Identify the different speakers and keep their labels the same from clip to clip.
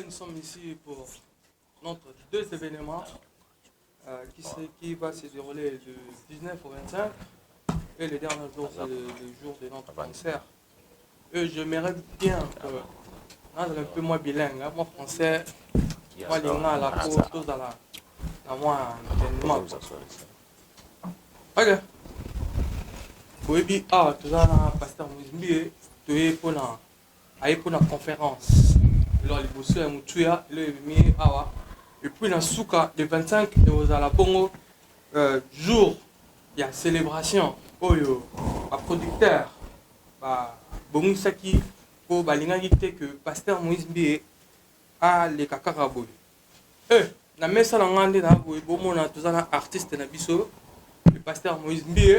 Speaker 1: nous sommes ici pour notre deux événements qui va se dérouler du 19 au 25 et le dernier jour, c'est le jour de notre concert. Et j'aimerais bien que, un peu moins bilingue, moi français, moi l'ingénieur à la cour, tous à moi entraînement. Ok. Oui, tout ça, pasteur Mouzimbi, tu es pour la conférence. Alors, les bosseurs, et puis, dans Souka, le 25, vous allez Bongo, jour, il y a célébration. Oyo, à producteur, Bongo Saki, pour l'ingénieur que pasteur Moïse Mbie a les kakaraboy. Na mesa na ngande na boy bomo na tozana artiste na biso le pasteur Moïse Mbie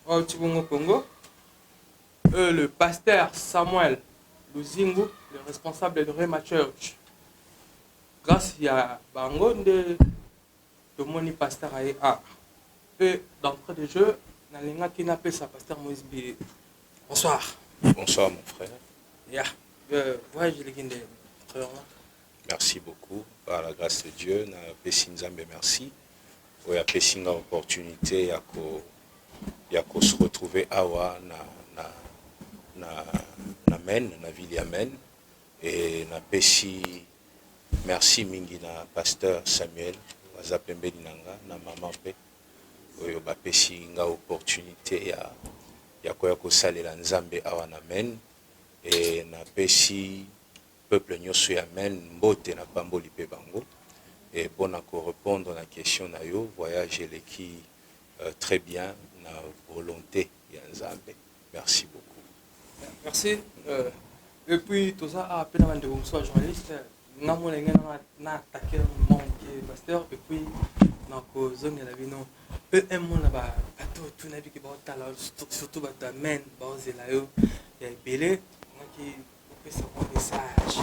Speaker 1: au Tibongo Congo, le pasteur Samuel Luzingu, le responsable de Rema Church. Grâce à Bango de Moni Pasteur A. Et d'entrée de jeu, Nalinga qui n'appelle sa pasteur Moïse Mbie. Bonsoir.
Speaker 2: Bonsoir mon frère.
Speaker 1: Yeah.
Speaker 2: Merci beaucoup. Par la grâce de Dieu, na pesi nzambe merci. Oui, a pesi une opportunité ya ko se retrouver awa na men na ville ya men et na pesi merci mingi na pasteur Samuel waza pembeni nanga na mama pe oyo ba pesi nga opportunité ya koya ko salela nzambe awa na men et na pesi peuple nyonso ya men mbote na pamboli pe bango et pour répondre à la question na yo voyage eleki très bien na volonté ya nzambe. Merci beaucoup.
Speaker 1: Merci. Et puis tout ça a peine avant de vous soit journaliste na mo na attaquer mon pasteur et puis na ko zone ya bino pe mon na ba bato tout na bi ki ba tala surtout ba ta men ba ozela yo ya belé qui peut se un message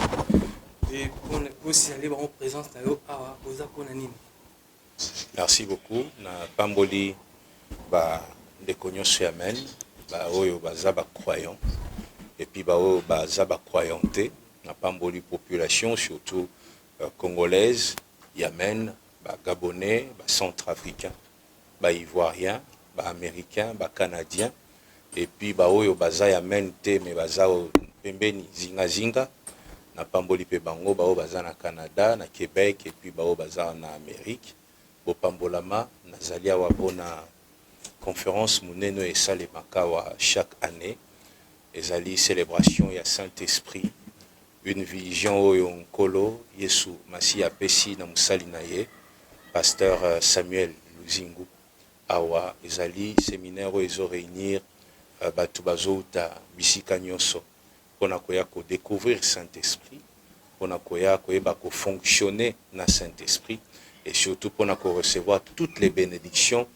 Speaker 1: et pour aussi aller en présence na yo a oza kona nini.
Speaker 2: Merci beaucoup na pamboli ba de nyonso ya men ba oyo baza ba croyant et puis ba oyo baza ba croyanté na pamboli population surtout congolaise yamen ba gabonais ba centrafricain ba ivoirien ba américain ba canadien et puis ba oyo baza yamen te mais baza pembeni zinga na pamboli pe bango ba oyo baza na Canada na Québec et puis ba oyo baza na Amérique bo pambolama nazali awa bona conférence muneno esalemaka wa chaque année ezali célébration ya Saint-Esprit une vision oyo nkolo Yesu masi apesi na musali na ye pasteur Samuel Luzingu awa ezali séminaire oyo ezo réunir batu bazouta bisika nyonso pona koya ko découvrir Saint-Esprit pona koya koyeba ko fonctionner na Saint-Esprit et surtout pona ko recevoir toutes les bénédictions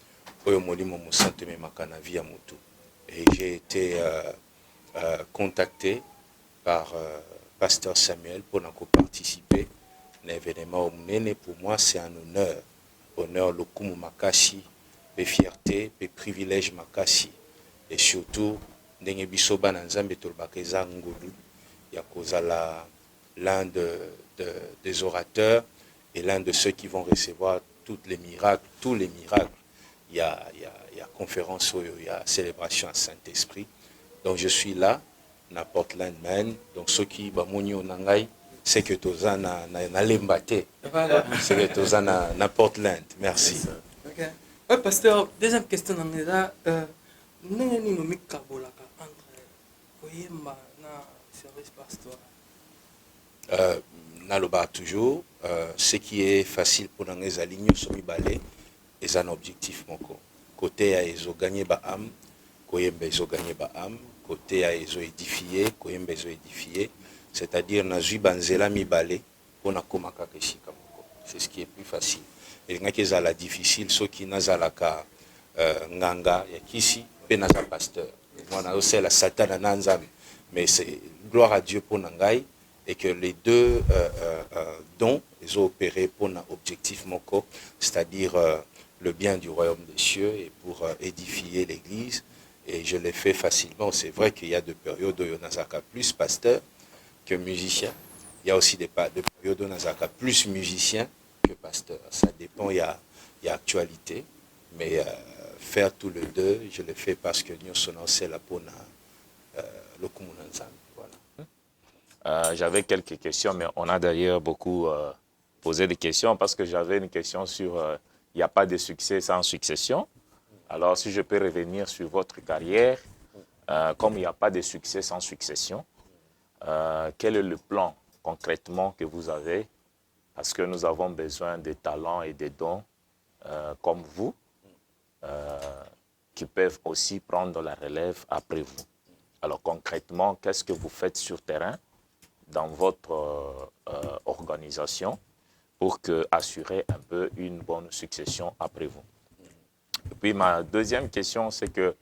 Speaker 2: oyo molimo mosantu memaka na vie ya mutu. Et j'ai été contacté par pasteur Samuel pour participer à l'événement munene. Pour moi c'est un honneur lokumu makasi pe fierté pe privilège makasi et surtout ndenge biso bana nzambe tolobaka eza ngolu ya kozala l'un des orateurs et l'un de ceux qui vont recevoir tous les miracles. Il y a conférence, il y a célébration à Saint-Esprit. Donc je suis là, na Portland, Maine. Donc ceux qui bamoni onangai, c'est que toza na lembate. C'est que toza na Portland. Merci.
Speaker 1: OK. Ouais, pasteur, deuxième question dans là, nene ni nomi kabolaka entre koyemba na service pastoral.
Speaker 2: Naloba toujours, ce qui est facile pour nous les aligner sur mibale est un objectif moko. Côté à ezo gagner ba âme, koyemba ezo gagner ba âme, côté à ezo édifier, koyemba ezo édifier, c'est-à-dire na zui banzela mibale pour na komaka keshika moko. C'est ce qui est plus facile. Et nga kezala difficile ceux qui nazalaka nganga ya kisi pe naza pasteur. Moi na aussi la satan na nzambe, mais c'est gloire à Dieu pour nangai. Et que les deux dons ils ont opéré pour un objectif moko, c'est-à-dire le bien du royaume des cieux et pour édifier l'église. Et je l'ai fait facilement. C'est vrai qu'il y a des périodes où il y en a plus pasteur que musicien. il y a aussi des périodes où on a plus musicien que pasteur. Ça dépend, il y a actualité. Mais faire tout le deux, je le fais parce que nous sommes là pour le Kumunanzan. Voilà.
Speaker 3: J'avais quelques questions, mais on a d'ailleurs beaucoup posé des questions parce que j'avais une question sur il n'y a pas de succès sans succession. Alors, si je peux revenir sur votre carrière, comme il n'y a pas de succès sans succession, quel est le plan concrètement que vous avez? Parce que nous avons besoin de talents et de dons comme vous, qui peuvent aussi prendre la relève après vous. Alors concrètement, qu'est-ce que vous faites sur terrain dans votre organisation pour assurer un peu une bonne succession après vous? Et puis ma deuxième question, c'est que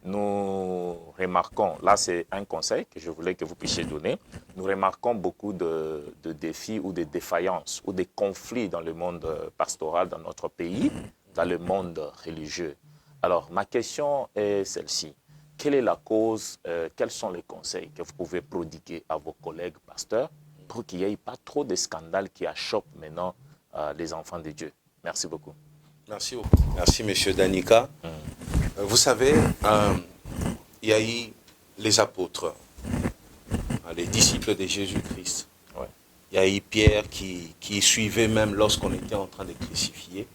Speaker 3: nous remarquons, là c'est un conseil que je voulais que vous puissiez donner, nous remarquons beaucoup de défis ou de défaillances ou de conflits dans le monde pastoral dans notre pays, dans le monde religieux. Alors ma question est celle-ci. Quelle est la cause, quels sont les conseils que vous pouvez prodiguer à vos collègues pasteurs pour qu'il n'y ait pas trop de scandales qui achoppent maintenant les enfants de Dieu? Merci beaucoup.
Speaker 2: Merci beaucoup. Merci, M. Danika. Vous savez, il y a eu les apôtres, les disciples de Jésus-Christ.
Speaker 3: Ouais.
Speaker 2: Il y a eu Pierre qui suivait même lorsqu'on était en train de crucifier.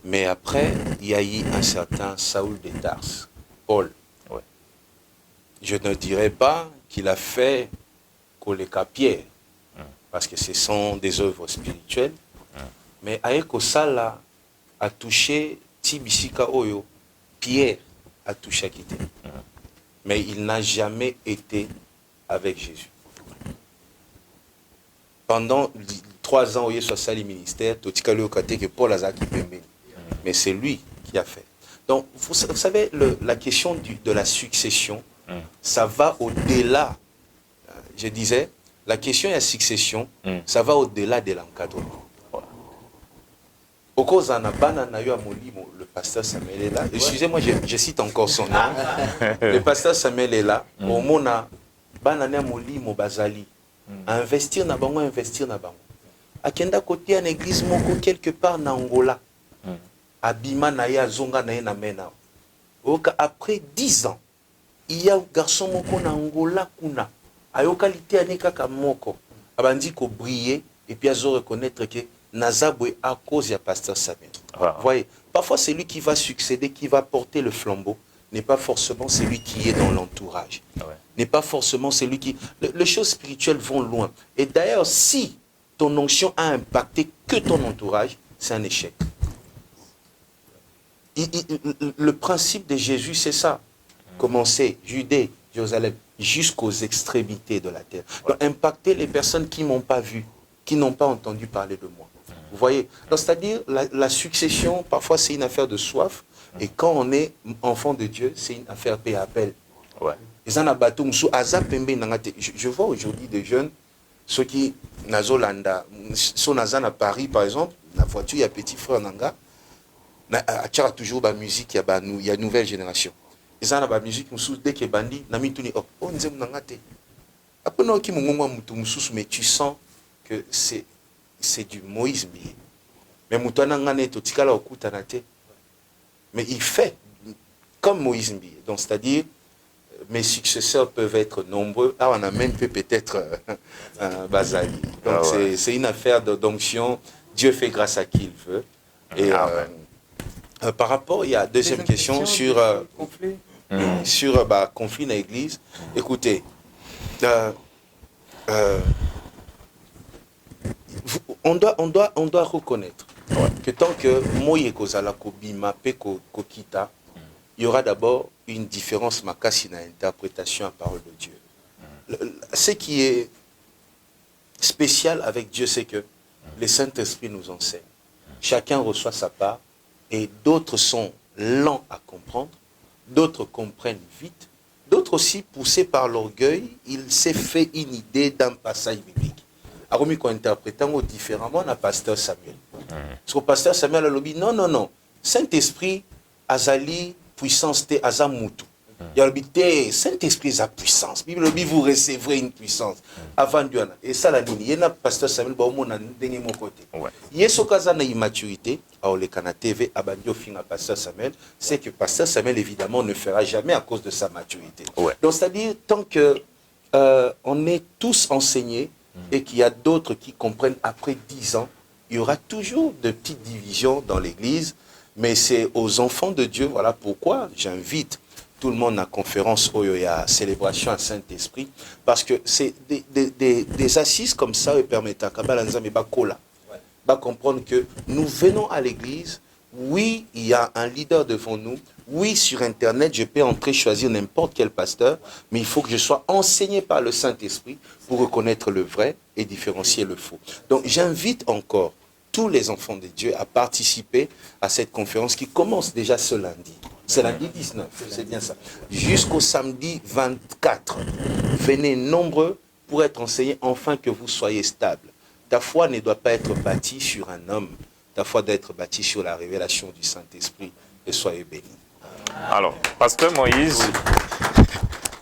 Speaker 2: Mais après, il y a eu un certain Saoul de Tarse, Paul.
Speaker 3: Ouais.
Speaker 2: Je ne dirais pas qu'il a fait Koleka Pierre, parce que ce sont des œuvres spirituelles. Mais Aeko Sala a touché Tibisika Oyo, Pierre a touché Akité. Mais il n'a jamais été avec Jésus. Pendant 3 ans où il est sur le ministère, que Paul a mais c'est lui qui a fait. Donc, vous savez, la question de la succession, ça va au-delà. Je disais, la question de la succession, ça va au-delà de l'encadrement. Au cause le pasteur Samuel est là. Excusez-moi, je cite encore son nom. Le pasteur Samuel est là. Au mona, banana molimo bazali. Investir na bango, investir na bango. Akenda côté en église moko quelque part na Angola. Abima na ya zonga na na mena. Après 10 ans, il y a un garçon moko na Angola kuna. Ayoka lité anika kamoko. Abandi ko briller et puis azo reconnaître que Nazabwe à cause du pasteur Samuel. Vous voyez, parfois c'est lui qui va succéder, qui va porter le flambeau, n'est pas forcément celui qui est dans l'entourage. N'est pas forcément celui qui... Les choses spirituelles vont loin. Et d'ailleurs, si ton onction a impacté que ton entourage, c'est un échec. Le principe de Jésus, c'est ça. Commencer, Judée, Jérusalem, jusqu'aux extrémités de la terre. Donc, impacter les personnes qui ne m'ont pas vu, qui n'ont pas entendu parler de moi. Vous voyez, c'est-à-dire la succession, parfois c'est une affaire de soif, et quand on est enfant de Dieu, c'est une affaire paix appel. Je vois aujourd'hui des jeunes, ceux qui sont à Paris par exemple, la voiture, il y a petit frère Nanga, il y a toujours la musique, il y a une nouvelle génération. Ils ont la musique, dès que bandi, mais tu sens que c'est du Moïse. Mais mais il fait comme Moïse. Donc c'est-à-dire, mes successeurs peuvent être nombreux. Ah, on a même peut-être Bazali. Donc c'est une affaire d'onction. Dieu fait grâce à qui il veut. Et par rapport, il y a deuxième question sur conflit dans l'église. Écoutez, on doit reconnaître que tant que Moye Kozala Kobima pe Kokita, il y aura d'abord une différence makasi dans l'interprétation à la parole de Dieu. Ce qui est spécial avec Dieu, c'est que le Saint-Esprit nous enseigne. Chacun reçoit sa part et d'autres sont lents à comprendre, d'autres comprennent vite, d'autres aussi poussés par l'orgueil, il s'est fait une idée d'un passage biblique. Aromi qu'on interprète différemment à pasteur Samuel. Parce que pasteur Samuel a dit non. Saint-Esprit, Azali, puissance te Azamutu. Il y a le Saint-Esprit a puissance. Bible dit vous recevrez une puissance. Avant Dieu. Et ça, la ligne. Il y a un pasteur Samuel Baumon dans mon côté. Il y a ce cas de immaturité. Alors, le Canada TV, Abandio fin à pasteur Samuel, c'est que pasteur Samuel, évidemment, ne fera jamais à cause de sa maturité. Donc, c'est-à-dire, tant que on est tous enseignés et qu'il y a d'autres qui comprennent après 10 ans, il y aura toujours de petites divisions dans l'Église. Mais c'est aux enfants de Dieu. Voilà pourquoi j'invite tout le monde à la conférence où il y a célébration à Saint-Esprit, parce que c'est des assises comme ça qui permettent à comprendre que nous venons à l'église. Oui, il y a un leader devant nous. Oui, sur Internet, je peux entrer choisir n'importe quel pasteur, mais il faut que je sois enseigné par le Saint-Esprit pour reconnaître le vrai et différencier le faux. Donc, j'invite encore tous les enfants de Dieu à participer à cette conférence qui commence déjà ce lundi. C'est lundi 19, c'est bien ça. Jusqu'au samedi 24. Venez nombreux pour être enseignés, enfin que vous soyez stables. Ta foi ne doit pas être bâtie sur un homme. Ta foi doit être bâtie sur la révélation du Saint-Esprit. Et soyez bénis.
Speaker 3: Alors, Pasteur Moïse,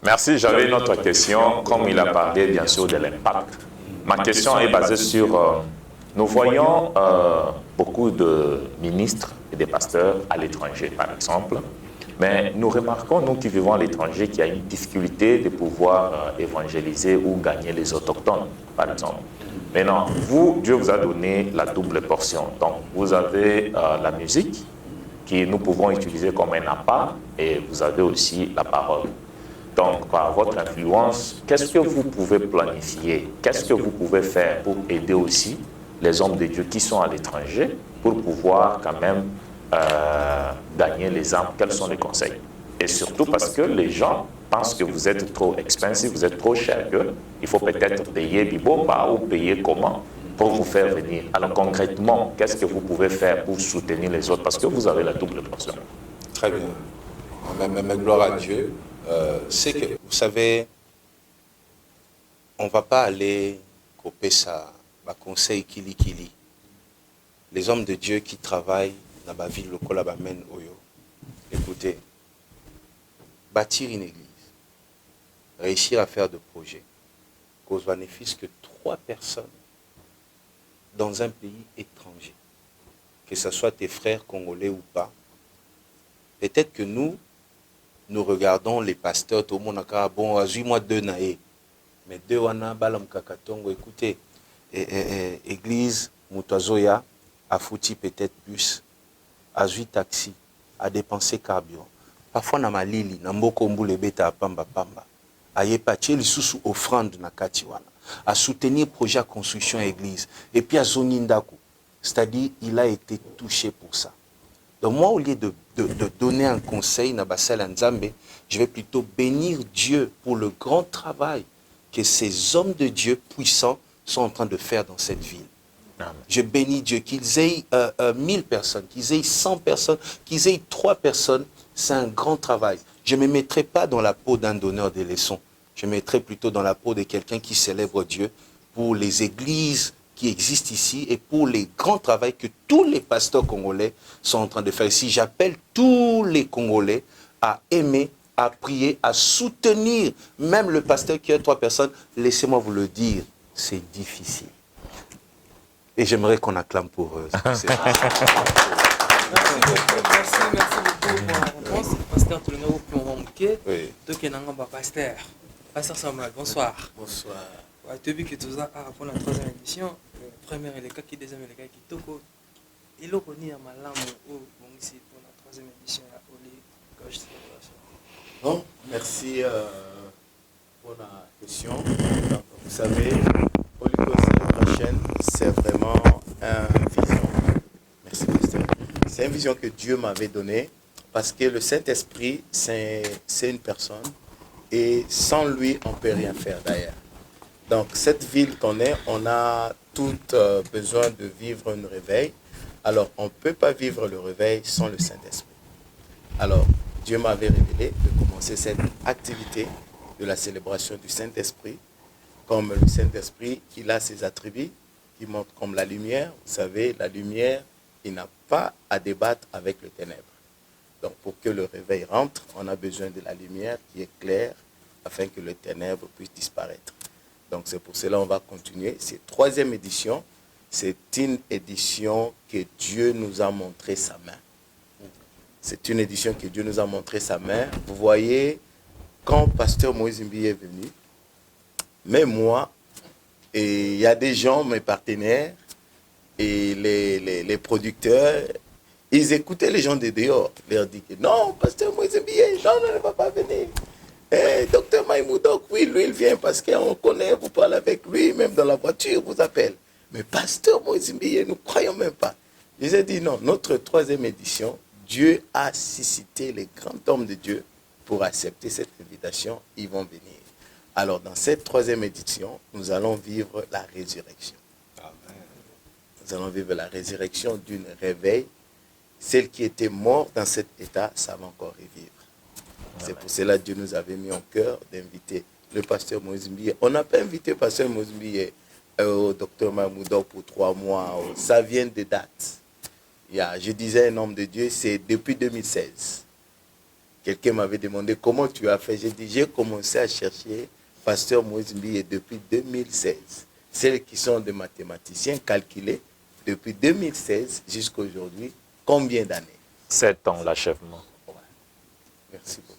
Speaker 3: merci. J'avais une autre question. Comme il a parlé, bien sûr, de l'impact. Ma question est basée sur... nous voyons beaucoup de ministres et de pasteurs à l'étranger, par exemple. Mais nous remarquons, nous qui vivons à l'étranger, qu'il y a une difficulté de pouvoir évangéliser ou gagner les autochtones, par exemple. Maintenant, vous, Dieu vous a donné la double portion. Donc, vous avez la musique, que nous pouvons utiliser comme un appât, et vous avez aussi la parole. Donc, par votre influence, qu'est-ce que vous pouvez planifier? Qu'est-ce que vous pouvez faire pour aider aussi les hommes de Dieu qui sont à l'étranger pour pouvoir quand même gagner les âmes? Quels sont les conseils? Et surtout parce que les gens pensent que vous êtes trop expensive, vous êtes trop cher, qu'il faut peut-être payer Bibomba ou payer comment pour vous faire venir. Alors concrètement, qu'est-ce que vous pouvez faire pour soutenir les autres? Parce que vous avez la double portion.
Speaker 2: Très bien. Mais gloire à Dieu. C'est que, vous savez, on ne va pas aller couper ça, conseil kili. Les hommes de Dieu qui travaillent dans la ville locale, écoutez, bâtir une église, réussir à faire de projets, cause bénéfice que 3 personnes dans un pays étranger, que ce soit tes frères congolais ou pas, peut-être que nous regardons les pasteurs, tout le monde a bon, moi 2 naïs, mais 2 wana balam kakatongo, écoutez, église, Moutazoya, a foutu peut-être bus, a 8 taxi, a dépensé carburant. Parfois, na malili, na mboko mbule beta a pamba, a yepache li sous offrande na katiwana, a soutenir projet de construction église, et puis a zonindako. C'est-à-dire, il a été touché pour ça. Donc moi, au lieu de donner un conseil na basala nzambe, je vais plutôt bénir Dieu pour le grand travail que ces hommes de Dieu puissants sont en train de faire dans cette ville. Amen. Je bénis Dieu, qu'ils aient 1000 personnes, qu'ils aient 100 personnes, qu'ils aient 3 personnes, c'est un grand travail. Je ne me mettrai pas dans la peau d'un donneur de leçons, je me mettrai plutôt dans la peau de quelqu'un qui célèbre Dieu pour les églises qui existent ici et pour les grands travaux que tous les pasteurs congolais sont en train de faire ici. J'appelle tous les Congolais à aimer, à prier, à soutenir même le pasteur qui a 3 personnes. Laissez-moi vous le dire, c'est difficile. Et j'aimerais qu'on acclame pour eux.
Speaker 1: Merci beaucoup pour la réponse. Pasteur Tolongo Plombanké, pasteur. Pasteur Samuel, bonsoir.
Speaker 4: Bonsoir.
Speaker 1: Depuis que tu as pour la 3e édition, première et le cas qui deuxième et le cas qui toko, il a connu un malam pour la 3e édition à Oli Gauche Célébration.
Speaker 4: Bon, merci pour la question. Donc, vous savez, Holy Ghost Celebration, c'est vraiment une vision. Merci, pasteur. C'est une vision que Dieu m'avait donnée parce que le Saint-Esprit, c'est une personne et sans lui, on ne peut rien faire d'ailleurs. Donc, cette ville qu'on est, on a tout besoin de vivre un réveil. Alors, on ne peut pas vivre le réveil sans le Saint-Esprit. Alors, Dieu m'avait révélé de commencer cette activité de la célébration du Saint-Esprit. Comme le Saint-Esprit, il a ses attributs qui montrent comme la lumière. Vous savez, la lumière, il n'a pas à débattre avec les ténèbres. Donc, pour que le réveil rentre, on a besoin de la lumière qui est claire afin que les ténèbres puissent disparaître. Donc c'est pour cela qu'on va continuer. C'est 3e édition. C'est une édition que Dieu nous a montré sa main. C'est une édition que Dieu nous a montré sa main. Vous voyez, quand Pasteur Moïse Mbi est venu, même moi, et il y a des gens, mes partenaires, et les producteurs, ils écoutaient les gens de dehors. Ils leur disaient que non, Pasteur Moïse Mbi, non, non, ne va pas venir. Docteur Maïmoudok, oui, lui, il vient parce qu'on connaît, vous parlez avec lui, même dans la voiture, vous appelle. Mais Pasteur Moïse Mbi, nous ne croyons même pas. Ils ont dit non, notre 3e édition, Dieu a suscité les grands hommes de Dieu pour accepter cette invitation, ils vont venir. Alors, dans cette 3e édition, nous allons vivre la résurrection. Amen. Nous allons vivre la résurrection d'une réveil. Celle qui était morte dans cet état, ça va encore revivre. C'est pour cela que Dieu nous avait mis en cœur d'inviter le pasteur Moïse Mbiye. On n'a pas invité le pasteur Moïse Mbiye au docteur Mamoudor pour 3 mois. Ça vient de date. Je disais un homme de Dieu, c'est depuis 2016. Quelqu'un m'avait demandé comment tu as fait. J'ai dit, j'ai commencé à chercher pasteur Moïse Mbiye depuis 2016. Celles qui sont des mathématiciens calculés depuis 2016 jusqu'à aujourd'hui, combien d'années?
Speaker 3: 7 ans l'achèvement.
Speaker 4: Ouais. Merci beaucoup.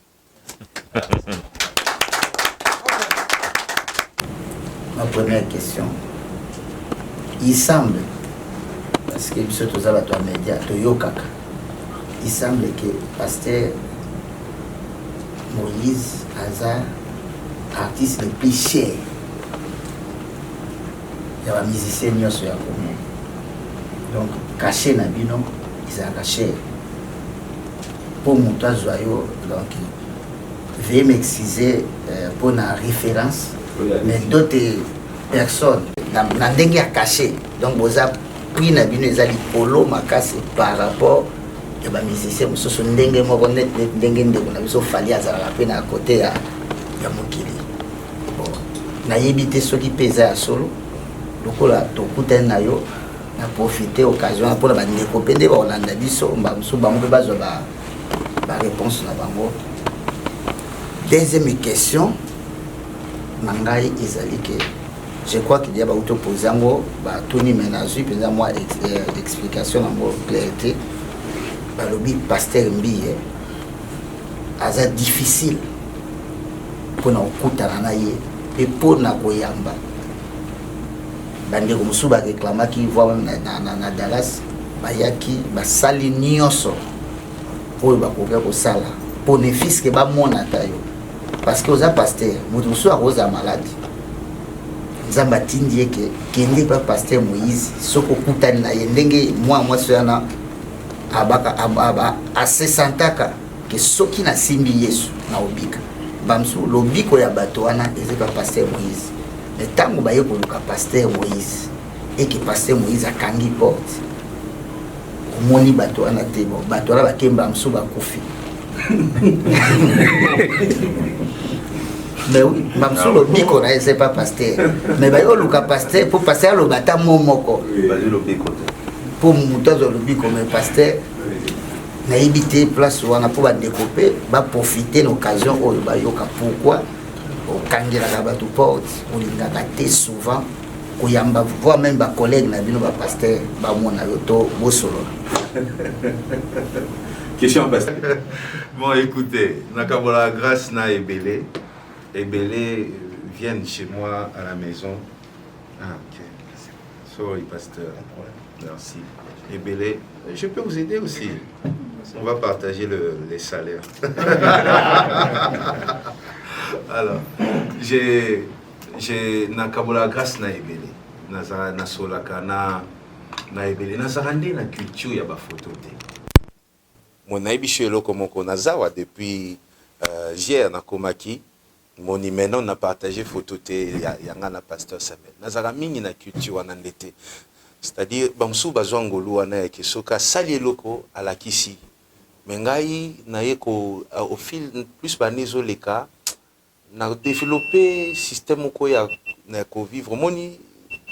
Speaker 5: Ma première question. Il semble, parce que nous tous à la média, il semble que pasteur Moïse Hazard, artiste le plus cher, il y a un musicien qui est commun. Donc, caché dans le bino, ils ont caché. Pour mon toit joyeux, donc, veuillez m'excuser pour la référence, mais d'autres personnes, dans le caché, donc vous avez pris le bino, ils ont dit polo, par rapport à musicien, ils sont ndenge moko net ndenge ndeko na biso fali azala pe na côté ya mokili. Bon, na yebite soki pesa ya solo, lokola tokuta na yo na profiter occasion pour ba ndeko pe nde ba olanda biso mbamusu bango bazwa ba réponse na bango. Deuxième question, nangai ezali que je crois qu'il y a ba auto posango ba toni ménage pesa moi explication en clarté. Le pasteur Mbiye aza difficile pour nous kutana na ye et pour na koyamba bande ko musuba réclama ki voit na Dallas bayaki basali nyonso pour ba ko sala bénéfice que ba mona tayo parce que oza pasteur mutu musu akoza malade nzamba tindie que kende ba pasteur Moïse soko kutani na ye ndenge moi soyana abaka asesantaka ke soki na simbi Yesu na obika bamsu lobiko ya bato wana ezeka pasteur Moïse le tango baye koluka pasteur Moïse et que pasteur Moïse akangi porte omoni bato wana te bon bato wana bakemba bamsu bakufi mais oui bamsu lobiko na c'est pas pasteur mais baye koluka pasteur pour pasteur lobata momoko pour moutazo lobiko mais pasteur na éviter place wana pour ba découper ba profiter l'occasion oyo ba yoka pourquoi au kangela ka ba tout porte on lingaka te souvent koyamba voir même ba collègue na bino ba pasteur ba mona yoto bosolo.
Speaker 2: Question pasteur. Bon écoutez, nakabola grâce na ebele viennent chez moi à la maison. Ah OK. Sorry pasteur. Merci. Ebele, je peux vous aider aussi. On va partager les salaires. Alors, j'ai nakabola grâce na ebele. Na solaka na ebele. Na zarande na culture ya ba photo te. Mon aibicho eloko moko nazawa depuis hier na komaki. Mon maintenant na partagé photo te ya ngana pasteur Samuel. Nazara mingi na culture wana ndete. C'est-à-dire bamsu bazwangolu wana ke soka sali eloko alakisi. Mengai na yeko au fil plus banezo leka na développer système ko ya na ko vivre moni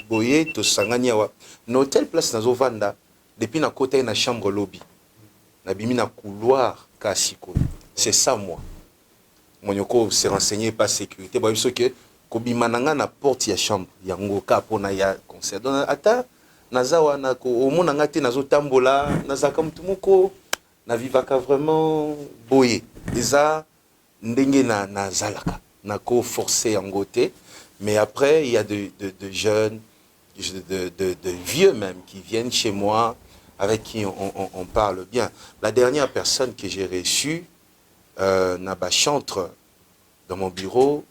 Speaker 2: boye to sanganya wa na hôtel place nazo vanda depuis na côté na chambre lobby nabimi na couloir kasiko. C'est ça moi. Monyoko s'est renseigné par sécurité. Bon, il que kobimananga na porte ya chambre yango ka pona ya concert. Donc ata nazawa na ko omonanga te nazo tambola nazaka mutu moko na vivaka vraiment boye. Eza ndenge na zalaka na ko forcer yango te. Mais après il y a de jeunes de vieux même qui viennent chez moi avec qui on parle bien. La dernière personne que j'ai reçue Naba chantre dans mon bureau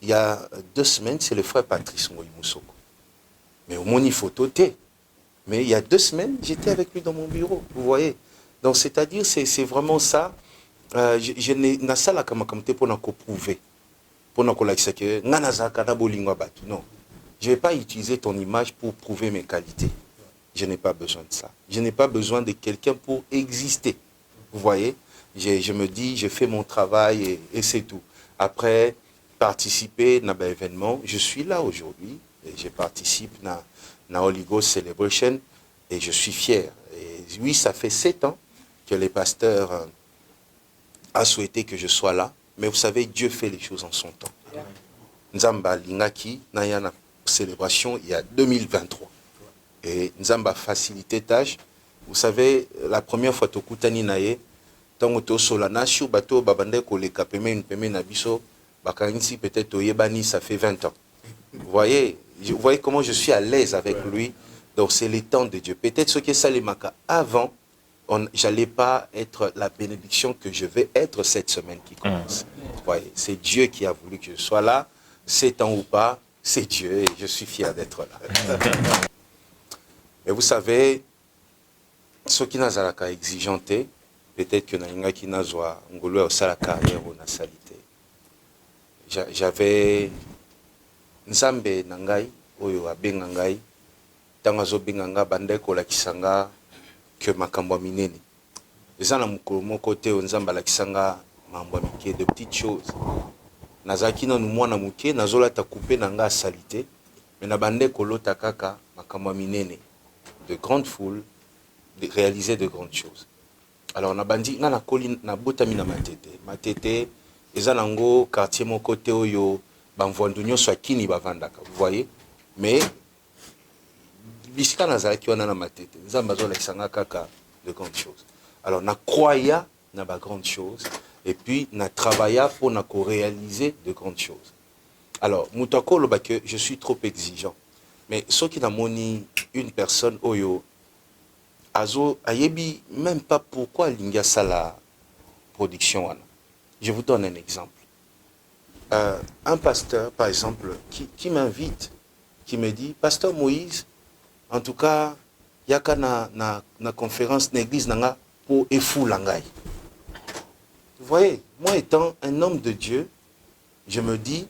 Speaker 2: il y a 2 semaines, c'est le frère Patrice Ngoyi Moussoko. Mais au moni photo té. Mais il y a 2 semaines, j'étais avec lui dans mon bureau, vous voyez. Donc c'est-à-dire, c'est vraiment ça. Je n'ai pas ça comme pour nous prouver. Pour nous que non. Je ne vais pas utiliser ton image pour prouver mes qualités. Je n'ai pas besoin de ça. Je n'ai pas besoin de quelqu'un pour exister. Vous voyez, je me dis, je fais mon travail et c'est tout. Après, participer à un événement, je suis là aujourd'hui. Je participe à Holy Ghost Celebration et je suis fier. Et oui, ça fait 7 ans que les pasteurs a souhaité que je sois là. Mais vous savez, Dieu fait les choses en son temps. Nzamba Lingaki, Nayana célébration il y a 2023. Et Nzamba facilité tâche. Vous savez, la première fois Tokutani Naye, Tangoto Solana, Shu Bato, Babande Koleka, Peme, une Peme Nabiso, Bakansi, peut-être Oyebani, ça fait 20 ans. Vous voyez comment je suis à l'aise avec lui. Donc c'est le temps de Dieu. Peut-être ce que ça les maka avant, j'allais pas être la bénédiction que je vais être cette semaine qui commence. Vous voyez, c'est Dieu qui a voulu que je sois là. 7 ans ou pas, c'est Dieu et je suis fier d'être là. Et vous savez, ce qui n'a pas exigeanté, peut-être que Nainga qui n'a pas ngolo la carrière ou na salité. J'avais Nzambe nangai oyo abenga ngai tanga zo benga nga bande ko la kisanga que makambo minene. Eza na mukolo moko te Nzambe la kisanga mambo mike de petites choses. Nazaki na mwana muke nazola ta couper nanga salité mais na bande ko lota kaka makambo minene de grandes foules de réaliser de grandes choses. Alors na bandi na koli na botami na matete eza nango quartier moko te oyo bamvwandu nyonso akini bavandaka, vous voyez. Mais bisika nazalaki wana na matete Nzambe azolakisanga kaka de grandes choses. Alors na croya na ba grandes choses et puis na travailla pour na réaliser de grandes choses. Alors mutako loba que je suis trop exigeant. Mais ce qui n'a moni une personne oyo azo ayebi même pas pourquoi linga sala production wana. Je vous donne un exemple. Un pasteur, par exemple, qui m'invite, qui me dit, Pasteur Moïse, en tout cas, il y a na conférence d'église pour efou langay. Vous voyez, moi étant un homme de Dieu, je me dis,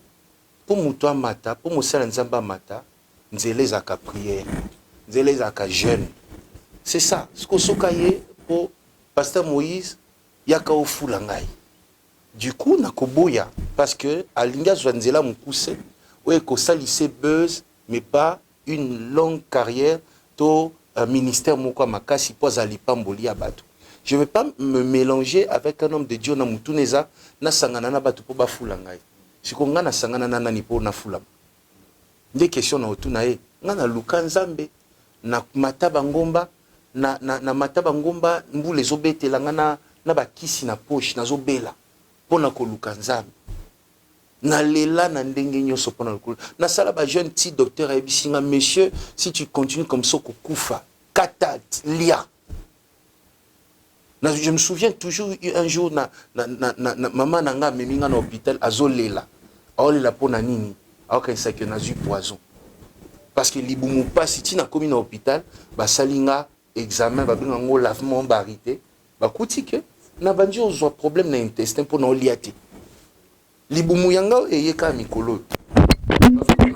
Speaker 2: pour moutoua mata, pour moussala nzamba mata, nzele zaka prière, nzele zaka jeûne. C'est ça. Ce que sokaye pour Pasteur Moïse, yaka ofou langay. Du coup, nakoboya parce que alinga zwanzela mukuse ouais ko salissé buzz mais pas une longue carrière to ministère moko makasi poza lipamboli abatu. Je ne vais pas me mélanger avec un homme de Dieu na mutuneza na sangana na batu po ba fulangai. Sikonga na sangana na nani po na fulam. Des questions na otuna e ngana luka nzambe na mataba ngomba na mataba ngomba mbule zobetela ngana na bakisi na poche na zobela. Pona koluka nzambe na lela na ndenge nyonso pona lokulu na sala ba jeune petit docteur abisinga monsieur si tu continues comme ça kokufa kata lia na je me souviens toujours un jour na maman nanga meminga na hôpital azolela aolela pona nini aokanisa que na zu poison parce que libumu pasi tina komi na hôpital ba salinga examen ba benga ngo lavement barité ba kutike na bandi ozwa problème na intestin pour na oliati libumu yanga eyeka mikolo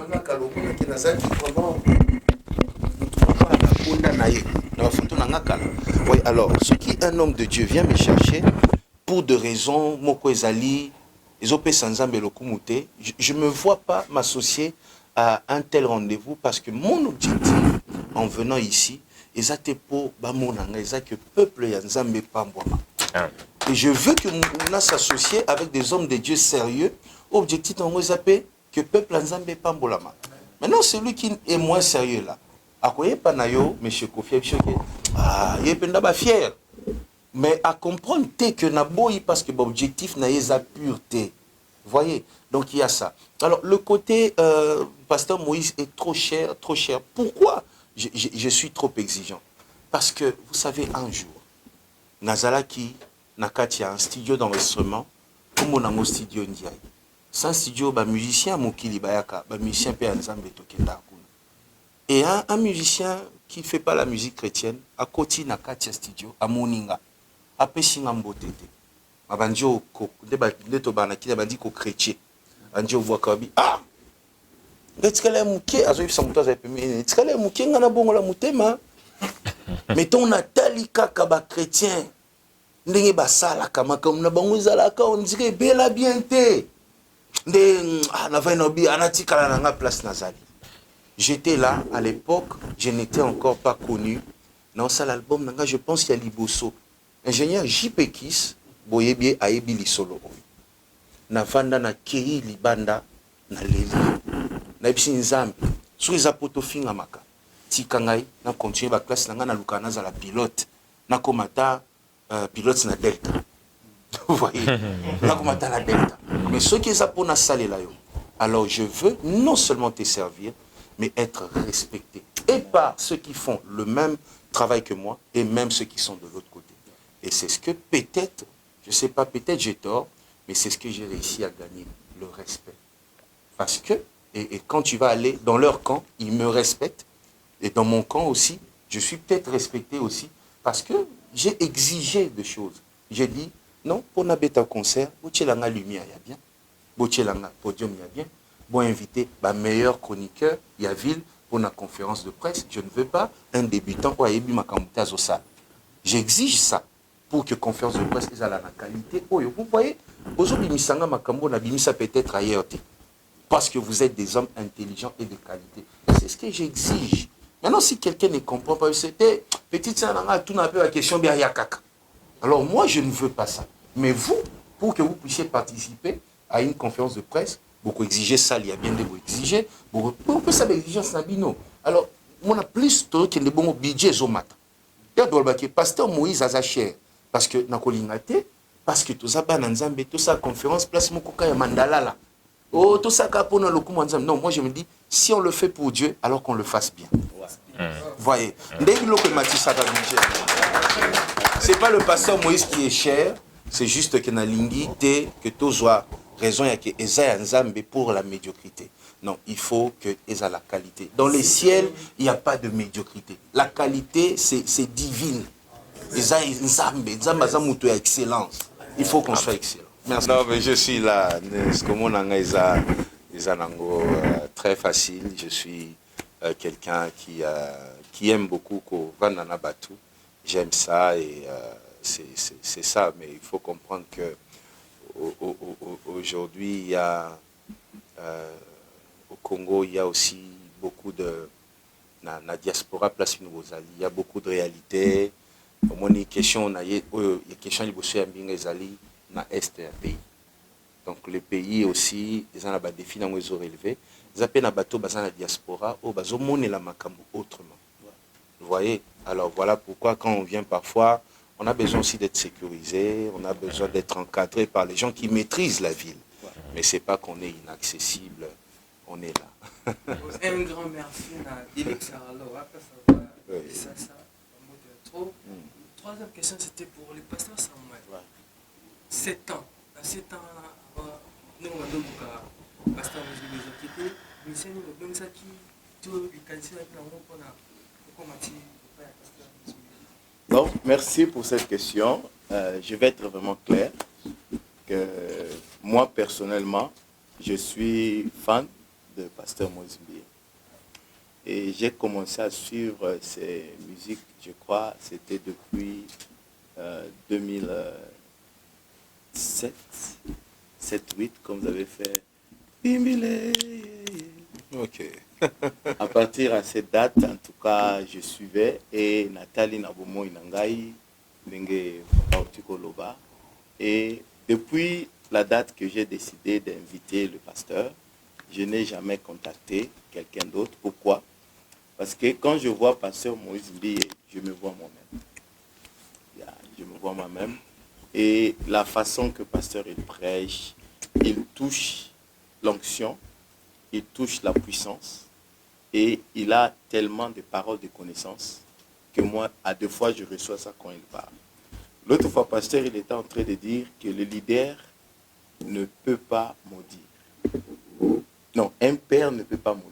Speaker 2: na kalobo na kinazaki vraiment na na ye na photo na ngakala. Oui, alors ce qui un homme de Dieu vient me chercher pour de raisons moko ezali ezope sanzambe lokumute, je me vois pas m'associer à un tel rendez-vous parce que mon objectif en venant ici eza te po bamonanga eza que peuple ya Nzambe pambwama. Et je veux que nous s'associe avec des hommes de Dieu sérieux. Objectif dans que peuple ya Nzambe pambolama. Maintenant celui qui est moins sérieux là, akoye panayo monsieur Kofi Bichoke. Ah, il est pas fier. Mais à comprendre que naboyi parce que l'objectif n'a pas pureté. Vous voyez? Donc il y a ça. Alors le côté pasteur Moïse est trop cher, trop cher. Pourquoi je suis trop exigeant? Parce que vous savez, un jour, Nazalaki nakati a un studio d'enregistrement, comme on a un studio Ndiaye. C'est un studio ba musicien mokili bayaka, ba musicien pe Nzambe tokenda kuna. Et un musicien qui fait pas la musique chrétienne, à côté nakati studio à Moninga. Apeshinga mbotete mabanjo ko ndeto bana kile bandi ko chrétien anjo voit kabi ah ndetikala muke azo yifisa muto za pemi ndetikala muke ngana bongo la mutema mettons na talika ka ba chrétien ndenge basala kama comme na bango zala ka on dirait bela bien te nde na vainobi anatikala na nga place nazali. J'étais là à l'époque, je n'étais encore pas connu. Dans cet album nanga je pense qu'il y a Liboso. Ingénieur JP Kiss, boyebie ayebi lisolo. Na vanda na kei libanda na leli. Na bisi nzambe. Sur les apoto finga maka. Tika ngai na continuer ba classe nanga na lukana za la pilote. Na komata pilote na Delta. Vous voyez? Na komata na Delta. Mais ceux qui zapo na salé là yo. Alors je veux non seulement te servir, mais être respecté. Et par ceux qui font le même travail que moi, et même ceux qui sont de l'autre côté. Et c'est ce que peut-être, je ne sais pas, peut-être j'ai tort, mais c'est ce que j'ai réussi à gagner, le respect. Parce que, et quand tu vas aller dans leur camp, ils me respectent, et dans mon camp aussi, je suis peut-être respecté aussi, parce que j'ai exigé des choses. J'ai dit, non, pour un bêta concert, Bochelanga lumière, il y a bien, Bochelanga podium, il y a bien, bon invité, meilleur chroniqueur, il y a ville, pour la conférence de presse, je ne veux pas un débutant ou ayebi makambuta zosa. J'exige ça. Pour que conférence de presse ait la qualité. Oh, vous voyez, aujourd'hui, Misanga Makambo n'a bimisa peut-être ailleurs. Parce que vous êtes des hommes intelligents et de qualité. C'est ce que j'exige. Maintenant, si quelqu'un ne comprend pas, c'était petite sœur, tout n'a pas la question bien yakaka. Alors moi, je ne veux pas ça. Mais vous, pour que vous puissiez participer à une conférence de presse, beaucoup exiger ça, il y a bien de vous exiger. Beaucoup ça l'exigence nabino. Alors, on a plus que les bons budgets zomata. Pasteur Moïse Azacher. Parce que nakolingate, parce que tout ça bananzambe, tout ça conférence place mokoka ya mandala là. Oh tout ça kapona lokumu nzambe. Non, moi je me dis si on le fait pour Dieu, alors qu'on le fasse bien. Voyez, c'est pas le pasteur Moïse qui est cher, c'est juste que na lingi te que tout soit raison ya que Esaïa nzambe pour la médiocrité. Non, il faut que esa la qualité. Dans les ciels, il n'y a pas de médiocrité. La qualité c'est divine. Excellence. Il faut qu'on soit excellent. Merci.
Speaker 6: Non, mais je suis là. Très facile. Je suis quelqu'un qui aime beaucoup Vanana Batu. J'aime ça et c'est ça. Mais il faut comprendre que aujourd'hui, il y a au Congo, il y a aussi beaucoup de na diaspora place Nouveau-Zali. Il y a beaucoup de réalités. Mon question na question liboso ya mbinga ezali na est ya pays. Donc le pays aussi ils ont des défis na mwezo relevé. Ils appellent na bateau bazana la diaspora au bazo monela makambo autrement. Vous voyez? Alors voilà pourquoi quand on vient parfois, on a besoin aussi d'être sécurisé, on a besoin d'être encadré par les gens qui maîtrisent la ville. Mais c'est pas qu'on est inaccessible, on est là.
Speaker 1: Un grand merci à Dilek Saralo. Ça. Trop. Troisième question, c'était pour le pasteur Samuel. 7 ans. À 7 ans, nous avons dit pasteur Moïse
Speaker 4: Non, merci pour cette question. Je vais être vraiment clair que moi personnellement, je suis fan de pasteur Moïse Mbie. Et j'ai commencé à suivre ses musiques, je crois, c'était depuis 2007, 7-8, comme vous avez fait. Bimbile,
Speaker 6: Ok.
Speaker 4: À partir de cette date, en tout cas, je suivais et Nathalie Nabomo Inangai, Ndenge Koloba. Et depuis la date que j'ai décidé d'inviter le pasteur, je n'ai jamais contacté quelqu'un d'autre. Pourquoi? Parce que quand je vois pasteur Moïse Mbiye, je me vois moi-même. Je me vois moi-même. Et la façon que pasteur il prêche, il touche l'onction, il touche la puissance. Et il a tellement de paroles de connaissance que moi, à deux fois, je reçois ça quand il parle. L'autre fois, pasteur, il était en train de dire que le leader ne peut pas maudire. Non, un père ne peut pas maudire.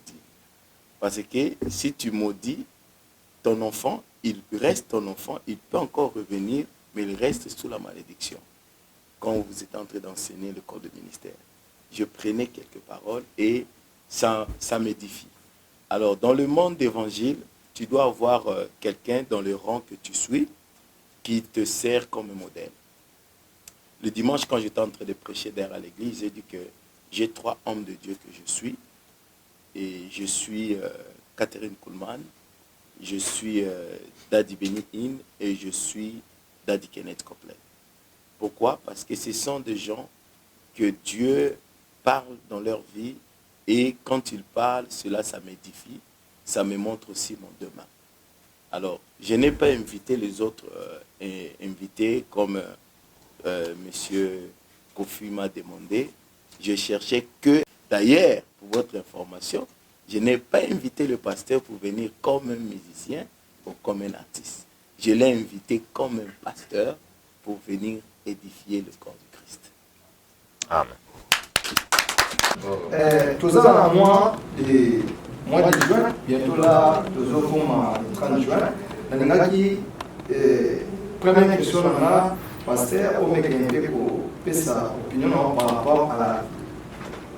Speaker 4: Parce que si tu maudis ton enfant, il reste ton enfant, il peut encore revenir, mais il reste sous la malédiction. Quand vous êtes en train d'enseigner le corps de ministère, je prenais quelques paroles et ça m'édifie. Alors, dans le monde d'évangile, tu dois avoir quelqu'un dans le rang que tu suis qui te sert comme modèle. Le dimanche, quand j'étais en train de prêcher derrière à l'église, j'ai dit que j'ai 3 hommes de Dieu que je suis. Et je suis Catherine Kuhlman, je suis Daddy Benny In et je suis Daddy Kenneth Copeland. Pourquoi? Parce que ce sont des gens que Dieu parle dans leur vie. Et quand il parle, cela, ça m'édifie, ça me montre aussi mon demain. Alors, je n'ai pas invité les autres invités comme M. Kofi m'a demandé. Je cherchais que, d'ailleurs, pour votre information, je n'ai pas invité le pasteur pour venir comme un musicien ou comme un artiste. Je l'ai invité comme un pasteur pour venir édifier le corps du Christ.
Speaker 3: Amen.
Speaker 7: Tout ça, mois de juin, bientôt là, nous aurons le 30 juin. Première question, là, pasteur, on met pour sa opinion par rapport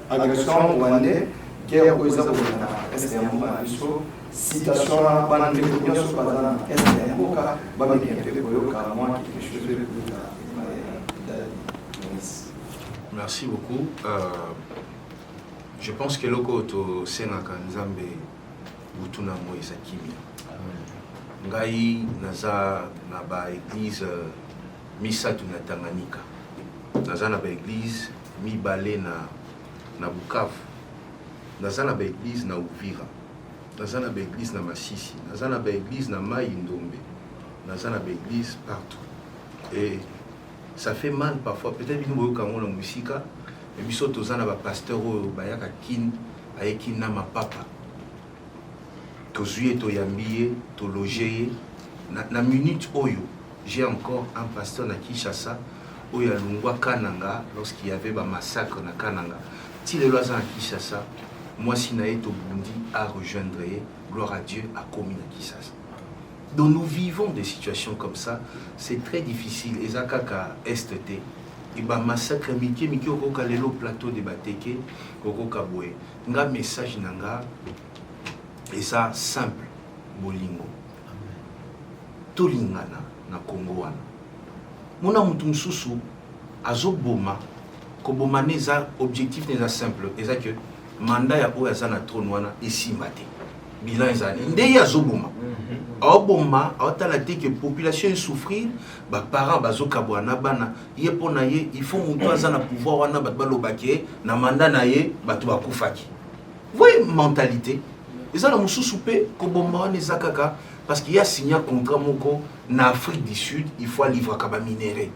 Speaker 7: à l'agression rwandaise, guerre aux SDM, citation là, pendant les opinions sur la SDM,
Speaker 6: Merci beaucoup. Je pense que loko to senaka nzambe butuna moisa kimia. Ngai naza na ba église misatu na Tanganyika. Naza na ba église mibale na Bukavu. Naza na ba église na Uvira. Naza na ba église na Masisi. Naza na ba église na Mai Ndombe. Naza na ba église partout. Et ça fait mal parfois. Peut-être que nous avons la musique. Mais biso tozana ba pasteur bayaka kin ayeki na mapapa tozuye toyambiye to loger na minute oyo j'ai encore un pasteur na Kinshasa oyo alungwa Kananga lorsqu'il y avait ba massacre na Kananga ti le loza na Kinshasa moi sinaye to bundi à rejoindre gloire à Dieu à komi na Kinshasa. Donc nous vivons des situations comme ça, c'est très difficile ezakaka STT. Il va massacre miki oko kalelo plateau de bateke oko kabwe nga message nanga et ça simple bolingo tolingana na Congo wana mona mutu mususu azoboma koboma neza objectif neza simple eza que mandat ya oyo aza na trône wana esimba te bilan ezali nde ya azoboma Oboma, la que population souffrir, bah parents bazokabwa na bana, ye pona ye, il faut monter na pouvoir wana bat balobake, na mandat na ye, batu bakufaki. Voyez mentalité. Et ça la musu soupé ko bomba ne zakaka parce qu'il y a signé un contrat moko na Afrique du Sud, il faut livrer kaba minéré.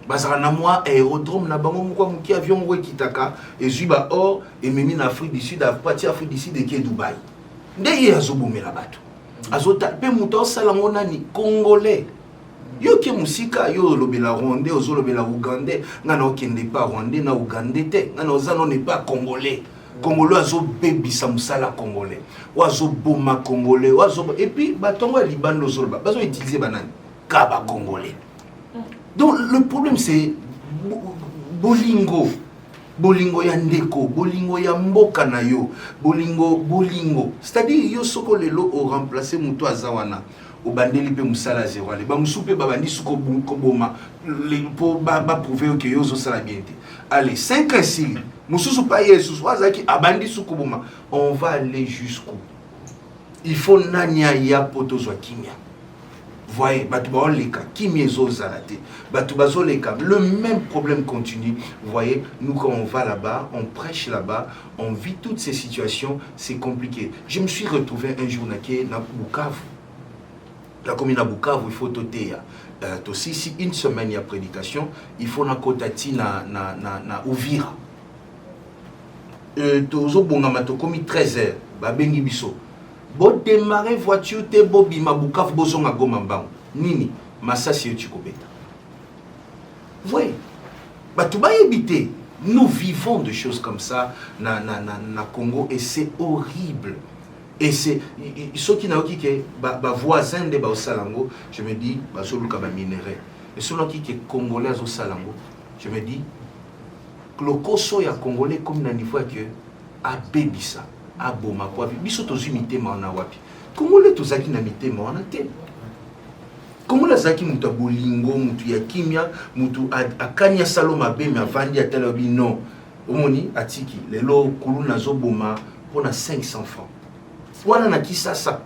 Speaker 6: Bazara na moi aérodrome na bango moko muki avion moko kitaka et zuba or et memi na Afrique du Sud, à partir Afrique du Sud de Dubaï. Nde ye azobomela batu. Azota pe muto salango nani congolais yo ke musika yo lobela rwandais ozo lobela ougandais ngana okende pa rwandais na ougandais te ngana ozano ne pas congolais congolais azo bebisa musala congolais oazo boma congolais oazo et puis batongo ya libando zoloba bazo utiliser banani ka ba congolais. Donc le problème c'est bolingo ya ndeko, bolingo ya mboka na yo, bolingo. C'est-à-dire yo soko lelo o remplacer muto azawana. au bandeli pe musala zéro ale ba musupe ba bandi suko boma les po ba prouver que yo zo sala bien te allez 5 ans si mususu pa yesu wazaki abandi suko boma on va aller jusqu'où il faut nanya ya poto zo kimia voyez batu ba oleka kimia zo zalate batu bazo leka le même problème continue. Vous voyez, nous quand on va là-bas, on prêche là-bas, on vit toutes ces situations, c'est compliqué. Je me suis retrouvé un jour na Bukavu. La commune à Bukavu, il faut toter aussi si une semaine il y a prédication, il faut na kotati na Uvira. Tozo bongamato komi 13h, ba bengi biso. Bo démarrer voiture te bo bima Bukavu bozonga goma mbango. Nini masasi yo chikobeta. Vous voyez, nous vivons de choses comme ça na Congo et c'est horrible. Et c'est ceux qui n'ont pas voisin de Salango, je me dis, je vais minerai. Et ceux qui sont congolais au Salango, je me dis, le Koso ya congolais comme na niveau que a bebisa, a boma kwa biso tozimité mana wapi. Congolais tozaki na mité mana te. Comment la zaki mutu bolingo mutu ya kimia mutu akanya saloma be mais avandi ya telabi non omoni atiki lelo kulu nazo boma pour 500 francs. Voilà na Kisasa.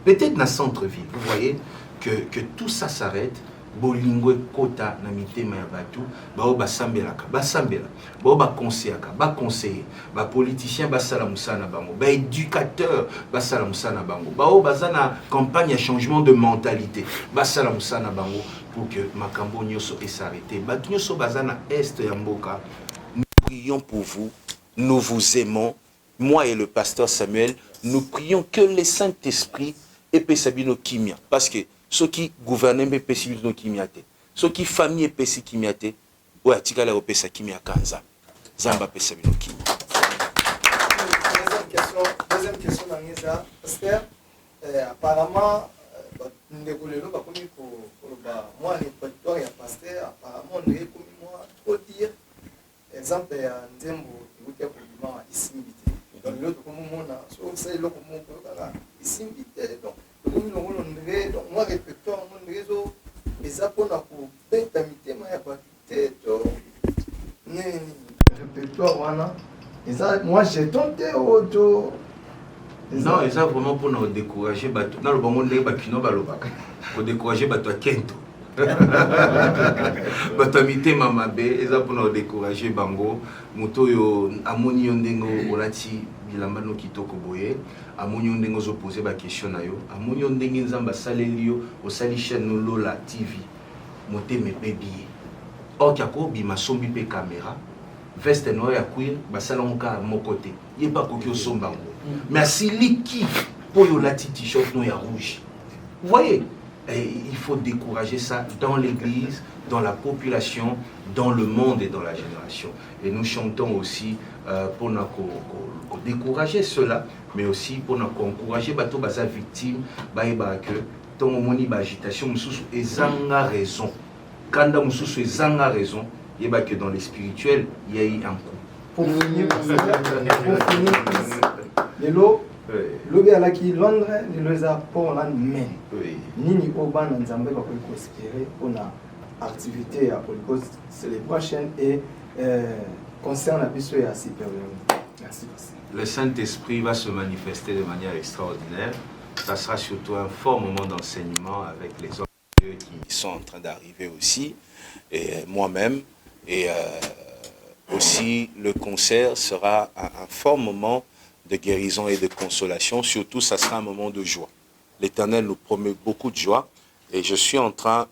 Speaker 6: Peut-être dans centre-ville. Vous voyez que tout ça s'arrête. Bolingo kota na mitema ya batu bao basambelaka basambela bao ba conseillaka ba conseiller ba politicien basala musana bango ba éducateur basala musana bango bao bazana campagne à changement de mentalité basala musana bango pour que makambo nyoso s'arrêter batu nyoso bazana est ya mboka. Nous prions pour vous, nous vous aimons, moi et le pasteur Samuel, nous prions que le Saint-Esprit ait sabino kimia parce que ceux qui gouvernent me pesi no kimiate ceux qui famille pesi kimiate ou atika la opesa kimia kanza zamba pesa bino kimia.
Speaker 7: Deuxième question dans pasteur apparemment ndekolelo ba komi ko ba moi les producteurs ya pasteur apparemment on est comme moi trop dire exemple ya Nzembo qui ko bima ici invité donc l'autre comme mona so c'est le comme ko kala ici invité donc moi répertoire mon réseau les apôtres pour bétamité ma yapatité to répertoire wana moi j'ai tenté auto
Speaker 6: non et ça vraiment pour nous décourager bato na le bango ndé bakino balobaka pour décourager bato kento bato mitema mabe et ça pour nous décourager bango moto yo amoni yo ndengo olati bilamba no kitoko boye amoni ndenge zo poser ba question na yo amoni ndenge nzamba saleli yo osali chaîne Lola TV moteme bebi okako bima sombi pe caméra veste noire ya cuir basala onka mon côté yeba koki osomba ngo mais asili ki po yo lati t-shirt no ya rouge. Vous voyez, il faut décourager ça dans l'église, dans la population, dans le monde et dans la génération. Et nous chantons aussi pour nous décourager cela, mais aussi pour nous encourager bato baza victime, baïba que ton moni ba agitation mususu ezanga raison. Kanda mususu ezanga raison, yeba que dans les spirituels, il y a eu un coup.
Speaker 7: Pour finir, Lelo, lobi alaki Londres, lelo eza pour la main. Nini oban nzambe ba ko espérer pour la activité ya Polycos célébration et concerne la biso ya supériorité. Merci.
Speaker 6: Le Saint-Esprit va se manifester de manière extraordinaire. Ça sera surtout un fort moment d'enseignement avec les hommes de Dieu qui sont en train d'arriver aussi, et moi-même. Et aussi, le concert sera un fort moment de guérison et de consolation. Surtout, ça sera un moment de joie. L'Éternel nous promet beaucoup de joie. Et je suis en train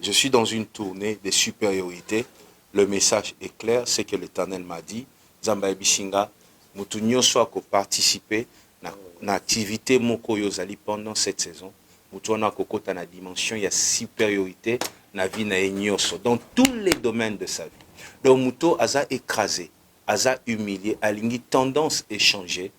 Speaker 6: je suis dans une tournée de supériorité. Le message est clair, c'est que l'Éternel m'a dit, Zamba Bishinga, mutu nyoso ako participer na activité moko yozali pendant cette saison. Mutu wana kokota na dimension ya supériorité na vie na nyoso dans tous les domaines de sa vie. Donc mutu aza écrasé, aza humilié, alingi tendance échanger.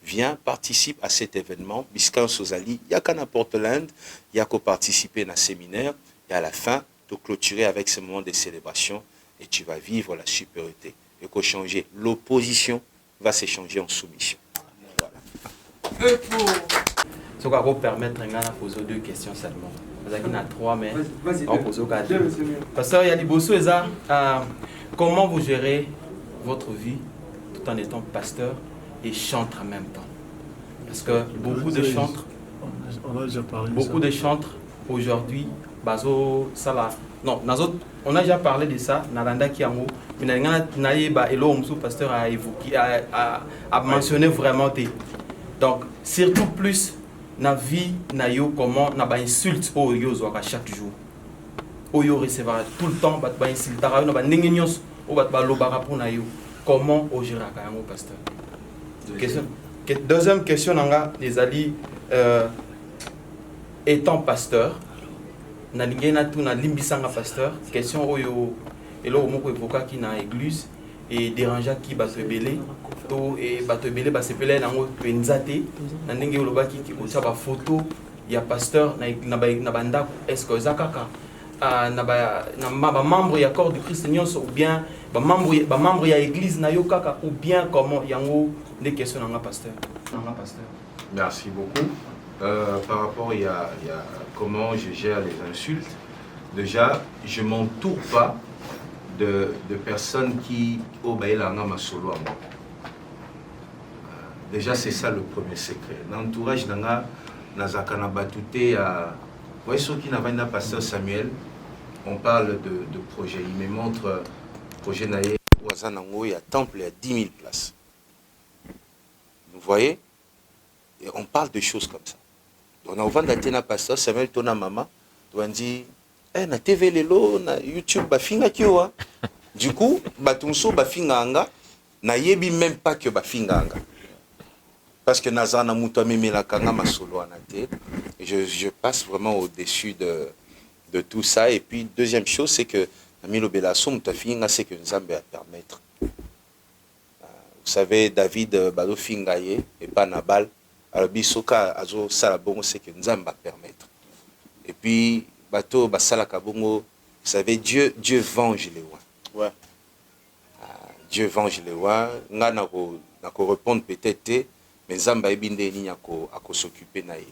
Speaker 6: Viens, participe à cet événement. Biscan Sozali, il y a qu'à Portland, il y a qu'à participer à un séminaire. Et à la fin, te clôturer avec ce moment de célébration et tu vas vivre la supériorité. Et qu'au changer, l'opposition va s'échanger en soumission. Voilà.
Speaker 8: Ce qui va permettre de poser 2 questions seulement. Il y en a 3, mais on va poser 4. Pasteur Yaliboso, comment vous gérez votre vie tout en étant pasteur et chantre en même temps? Parce que beaucoup de chantres, aujourd'hui, Bazo, Sala. Non, on a déjà parlé de ça, Nalanda Kiango, mais le pasteur a évoqué, a mentionné vraiment des. Donc, surtout plus, na vie, na yo, comment, na ba insulte au yo chaque jour. Au yo recevoir tout le temps, ba insulte, na ba nengenyos, au ba lobara pour na yo. Comment au gérer Kayango, pasteur? Deuxième question, les alliés, étant pasteur, na lingena tout na limbisanga pasteur, question oyo elo moko évoquer qui na église et déranger qui ba se belé to et ba te belé ba se pelé nango penzate na ndenge oloba ki ocha ba photo ya pasteur na banda est-ce que zakaka na ba membre ya corps de Christ nyonso ou bien ba membre ya église na yo kaka ou bien comment yango des questions nanga pasteur.
Speaker 6: Merci beaucoup. Par rapport à comment je gère les insultes, déjà, je ne m'entoure pas de personnes qui obéissent à ma solo à moi. Déjà, c'est ça le premier secret. L'entourage d'Anga, Nazakana Batouté, vous voyez ceux qui n'avaient pas pasteur Samuel, on parle de projet. Il me montre projet Naye, Ouazanango, il y a temple, il y a 10 000 places. Vous voyez? Et on parle de choses comme ça. On a ouvert la pasteur Samuel Tona Mama, on dit na TV lelo na YouTube bafinga kiwa. Du coup, batunso bafinga anga na yebi même pas que bafinga anga. Parce que nazana muto memela kanga masolo anate. Je passe vraiment au-dessus de tout ça. Et puis deuxième chose, c'est que Namilo Belasso mutafinga c'est que Nzambe a permettre. Vous savez David bado fingaye et pas Nabal. Alors bisoka azo sala bongo c'est que Nzambe va permettre. Et puis bateau basala kabongo, vous savez Dieu venge les rois.
Speaker 4: Ouais.
Speaker 6: Dieu venge les rois. Nga nako répondre peut-être mais Nzambe ebinde ni ako s'occuper na ye.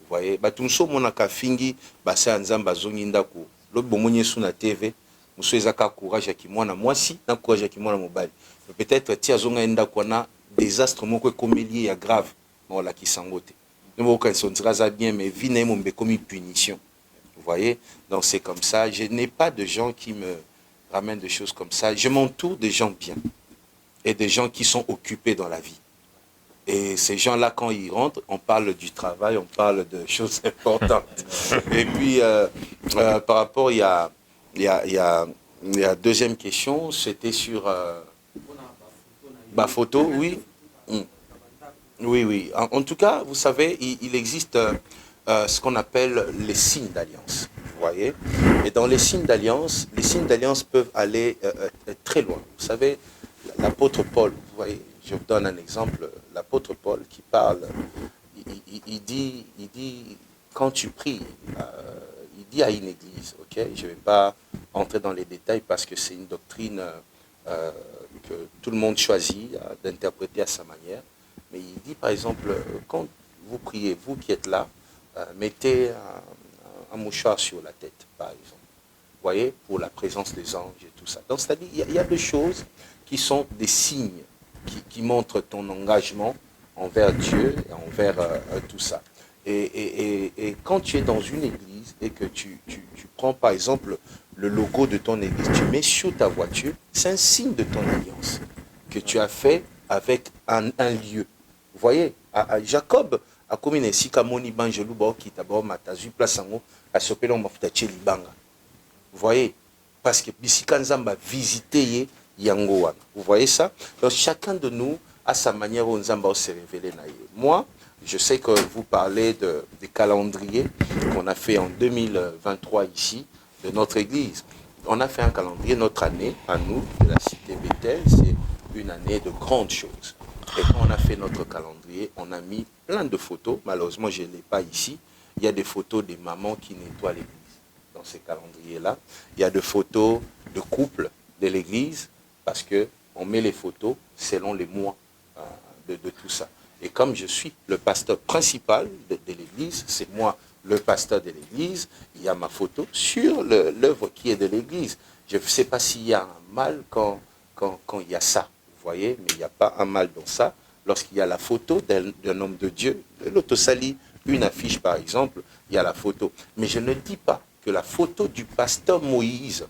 Speaker 6: Vous voyez batunso monaka fingi basa Nzambe azongi ndako. Lo bomonye sous na TV, muso ezaka courage ya kimwana mwasi na courage ya kimwana mobali. Peut-être tia zonga ndako na désastre moko ekomelie ya grave. La qui s'engote. Nous on bien, mais vie n'est mon comme punition. Vous voyez? Donc c'est comme ça. Je n'ai pas de gens qui me ramènent des choses comme ça. Je m'entoure de gens bien et des gens qui sont occupés dans la vie. Et ces gens-là, quand ils rentrent, on parle du travail, on parle de choses importantes. Et puis par rapport, il y a deuxième question, c'était sur ma photo, oui. Oui. En tout cas, vous savez, il existe ce qu'on appelle les signes d'alliance. Vous voyez? Et dans les signes d'alliance peuvent aller très loin. Vous savez, l'apôtre Paul, vous voyez, je vous donne un exemple. L'apôtre Paul qui parle, il dit, quand tu pries, il dit à une église, ok? Je ne vais pas entrer dans les détails parce que c'est une doctrine que tout le monde choisit d'interpréter à sa manière. Mais il dit, par exemple, quand vous priez, vous qui êtes là, mettez un mouchoir sur la tête, par exemple. Vous voyez, pour la présence des anges et tout ça. Donc, c'est-à-dire, il y a des choses qui sont des signes qui montrent ton engagement envers Dieu et envers tout ça. Et quand tu es dans une église et que tu prends, par exemple, le logo de ton église, tu mets sur ta voiture, c'est un signe de ton alliance que tu as fait avec un lieu. Vous voyez, Jacob a commis un sikamoni banjelou qui d'abord matazu place en haut à sopelon mafutache libanga. Vous voyez, parce que Bisikanzamba visité Yangoan. Vous voyez ça? Donc chacun de nous a sa manière où Nzamba se révéler. Moi, je sais que vous parlez des calendriers qu'on a fait en 2023 ici de notre église. On a fait un calendrier, notre année à nous de la cité Bethel, c'est une année de grandes choses. Et quand on a fait notre calendrier, on a mis plein de photos. Malheureusement, je ne l'ai pas ici. Il y a des photos des mamans qui nettoient l'église dans ces calendriers-là. Il y a des photos de couples de l'église parce qu'on met les photos selon les mois de tout ça. Et comme je suis le pasteur principal de l'église, c'est moi le pasteur de l'église, il y a ma photo sur l'œuvre qui est de l'église. Je ne sais pas s'il y a un mal quand il y a ça, vous voyez, mais il n'y a pas un mal dans ça. Lorsqu'il y a la photo d'un homme de Dieu, l'autosali, une affiche par exemple, il y a la photo. Mais je ne dis pas que la photo du pasteur Moïse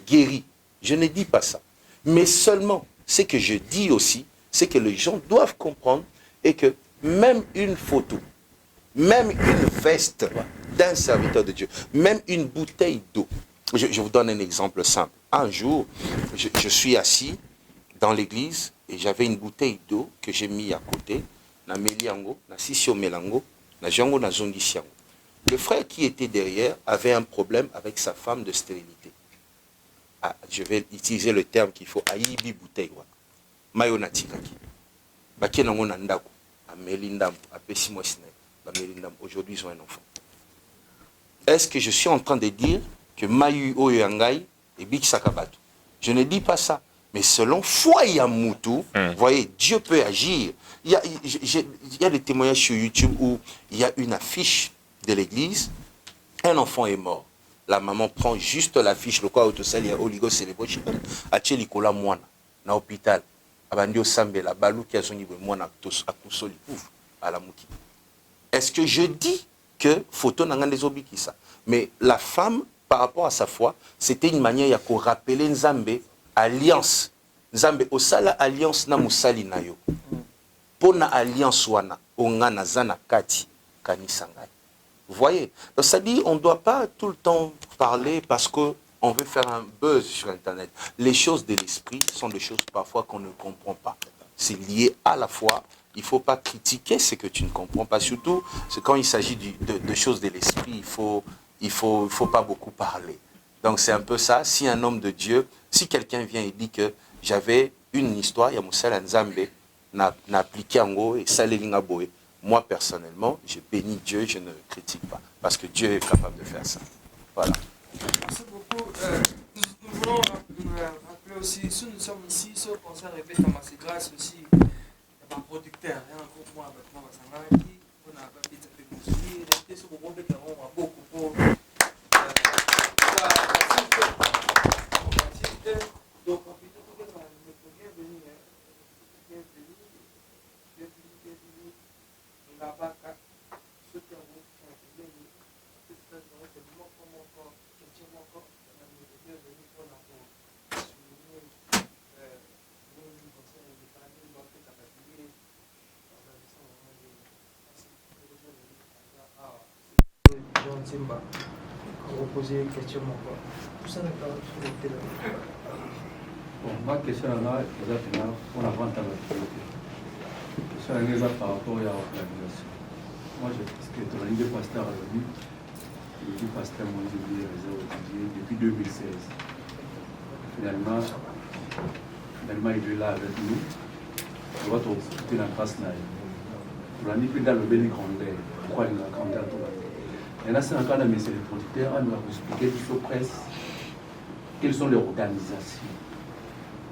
Speaker 6: guérit. Je ne dis pas ça. Mais seulement, ce que je dis aussi, c'est que les gens doivent comprendre et que même une photo, même une veste d'un serviteur de Dieu, même une bouteille d'eau. Je vous donne un exemple simple. Un jour, je suis assis dans l'église et j'avais une bouteille d'eau que j'ai mis à côté. Na meliango, na sisio melango, na jango na zongisiango. Le frère qui était derrière avait un problème avec sa femme de stérilité. Ah, je vais utiliser le terme qu'il faut. Aïbi bouteille. Mayona tikaki. Baké nango na ndako. Amelindam, apesi moi sinai. Bamelindam. Aujourd'hui, ils ont un enfant. Est-ce que je suis en train de dire que Mayu Oyangai et Big Sakabatu? Je ne dis pas ça. Mais selon foi Yamutu, vous voyez, Dieu peut agir. Il y a des témoignages sur YouTube où il y a une affiche de l'église. Un enfant est mort. La maman prend juste l'affiche, le quoi autosal, il y a Oligo Celebration, à Tchelikola Moana, dans l'hôpital. Abandio Sambe, la balou qui a son niveau Moana, à Kousoli, ouf, à la Mouki. Est-ce que je dis que photo n'a des obi qui ça? Mais la femme, par rapport à sa foi, c'était une manière de rappeler Nzambe, alliance. Nzambe, osala alliance na musali na yo. Pona alliance wana, onga na zana kati, kanisangai. Vous voyez? Donc ça dit, on ne doit pas tout le temps parler parce qu'on veut faire un buzz sur Internet. Les choses de l'esprit sont des choses parfois qu'on ne comprend pas. C'est lié à la foi. Il ne faut pas critiquer ce que tu ne comprends pas. Surtout, c'est quand il s'agit de choses de l'esprit, il faut pas beaucoup parler. Donc c'est un peu ça. Si un homme de Dieu, si quelqu'un vient et dit que j'avais une histoire, il y a Moussala Nzambe, n'a appliqué en gros et Salelinga Boé. Moi, personnellement, je bénis Dieu, je ne critique pas. Parce que Dieu est capable de faire ça. Voilà.
Speaker 1: Merci beaucoup. Nous voulons rappeler aussi, si nous sommes ici, ce concert répète à c'est grâce aussi à un producteur. Un groupe moi avec moi, on a pas vite fait construire. Et ce groupe est beaucoup pour. Donc, Jean Zimba reposer une question encore. Tout ça n'est pas sur le téléphone.
Speaker 9: Bon, ma question là, exactement, on a vendu la priorité. La question là, par rapport à l'organisation. Moi, je pense que dans l'idée pasteur à l'ONU, il dit pasteur Moïse depuis 2016. Finalement, il est là avec nous. On va trouver la grâce là. On a dit que dans le bel grandeur, pourquoi il a grandeur tout là. Et là, c'est encore là, mais c'est les producteurs, on va vous expliquer qu'il faut presse quelles sont les organisations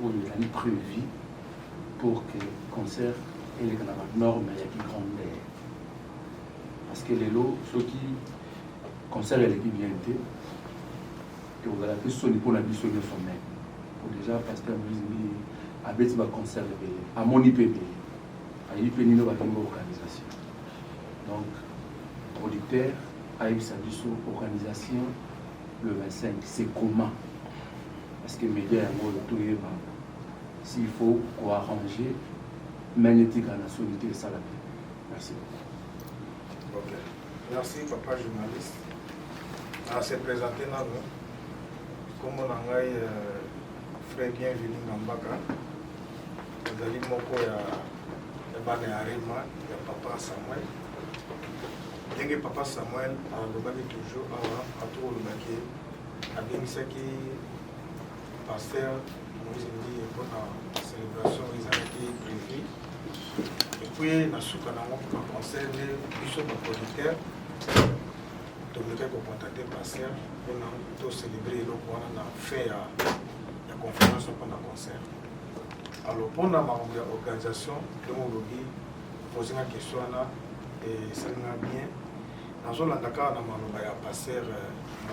Speaker 9: où il y a prévu pour que le concert et les normes il y a qui grandeur. Parce que les lots, ceux qui concert et l'équipe bien été, que vous allez faire sonner pour la mission de sommet. Pour déjà, pasteur Moïse a fait un concert à mon IPB, à IPB, nous avons une organisation. Donc, producteur, a eu sa organisation le 25. C'est comment? Parce que les médias ont tout s'il faut arranger, magnétique à la nationalité de Salabé. Merci.
Speaker 10: Ok. Merci, papa journaliste. À se présenter, comme on a frère bienvenu dans Mbaka. Vous allez me papa Samuel. Ndenge papa Samuel alobaki toujours awa atolobaki abengisaki pasteur Moïse Ndi mpona célébration ezalaki prévu epuis na suka nango mpona concert nde biso baproducteur tomekaki kocontacte pasteur mpona tocélébre eloko wana na fin ya conférence mpona concert. Alors mpona makambo ya organisation ndenge olobi poser une question et ça m'a bien. Dans le cas où on a pasteur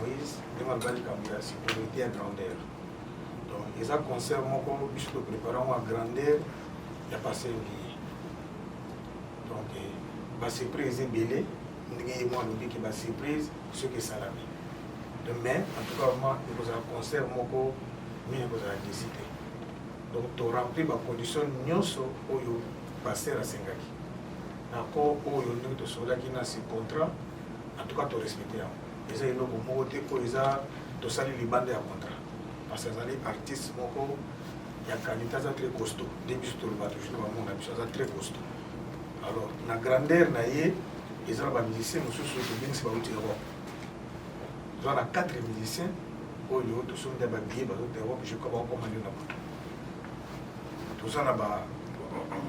Speaker 10: Moïse, il m'a dit qu'il y a sécurité à grandeur. Donc, les concerts, moi, je suis préparé à grandeur, il y a passé un billet. Donc, la surprise est belle. Moi, je dis que la surprise, c'est ce qui est salami. Demain, en tout cas, moi, il y a un concert, moi, je vais décider. Donc, tu remplis les conditions où tu pasteur à Sengaki. D'accord, où tu as ce contrat. En tout cas, tu respectes. Et ça, il y a des bandes à contrat. Parce que les artistes, il y a des qualités très costauds. Des bisous, très costauds. Alors, la grandeur, il y a des musiciens qui sont venus. Il y a 4 musiciens qui sont des billets, je crois qu'on a tout ça, il y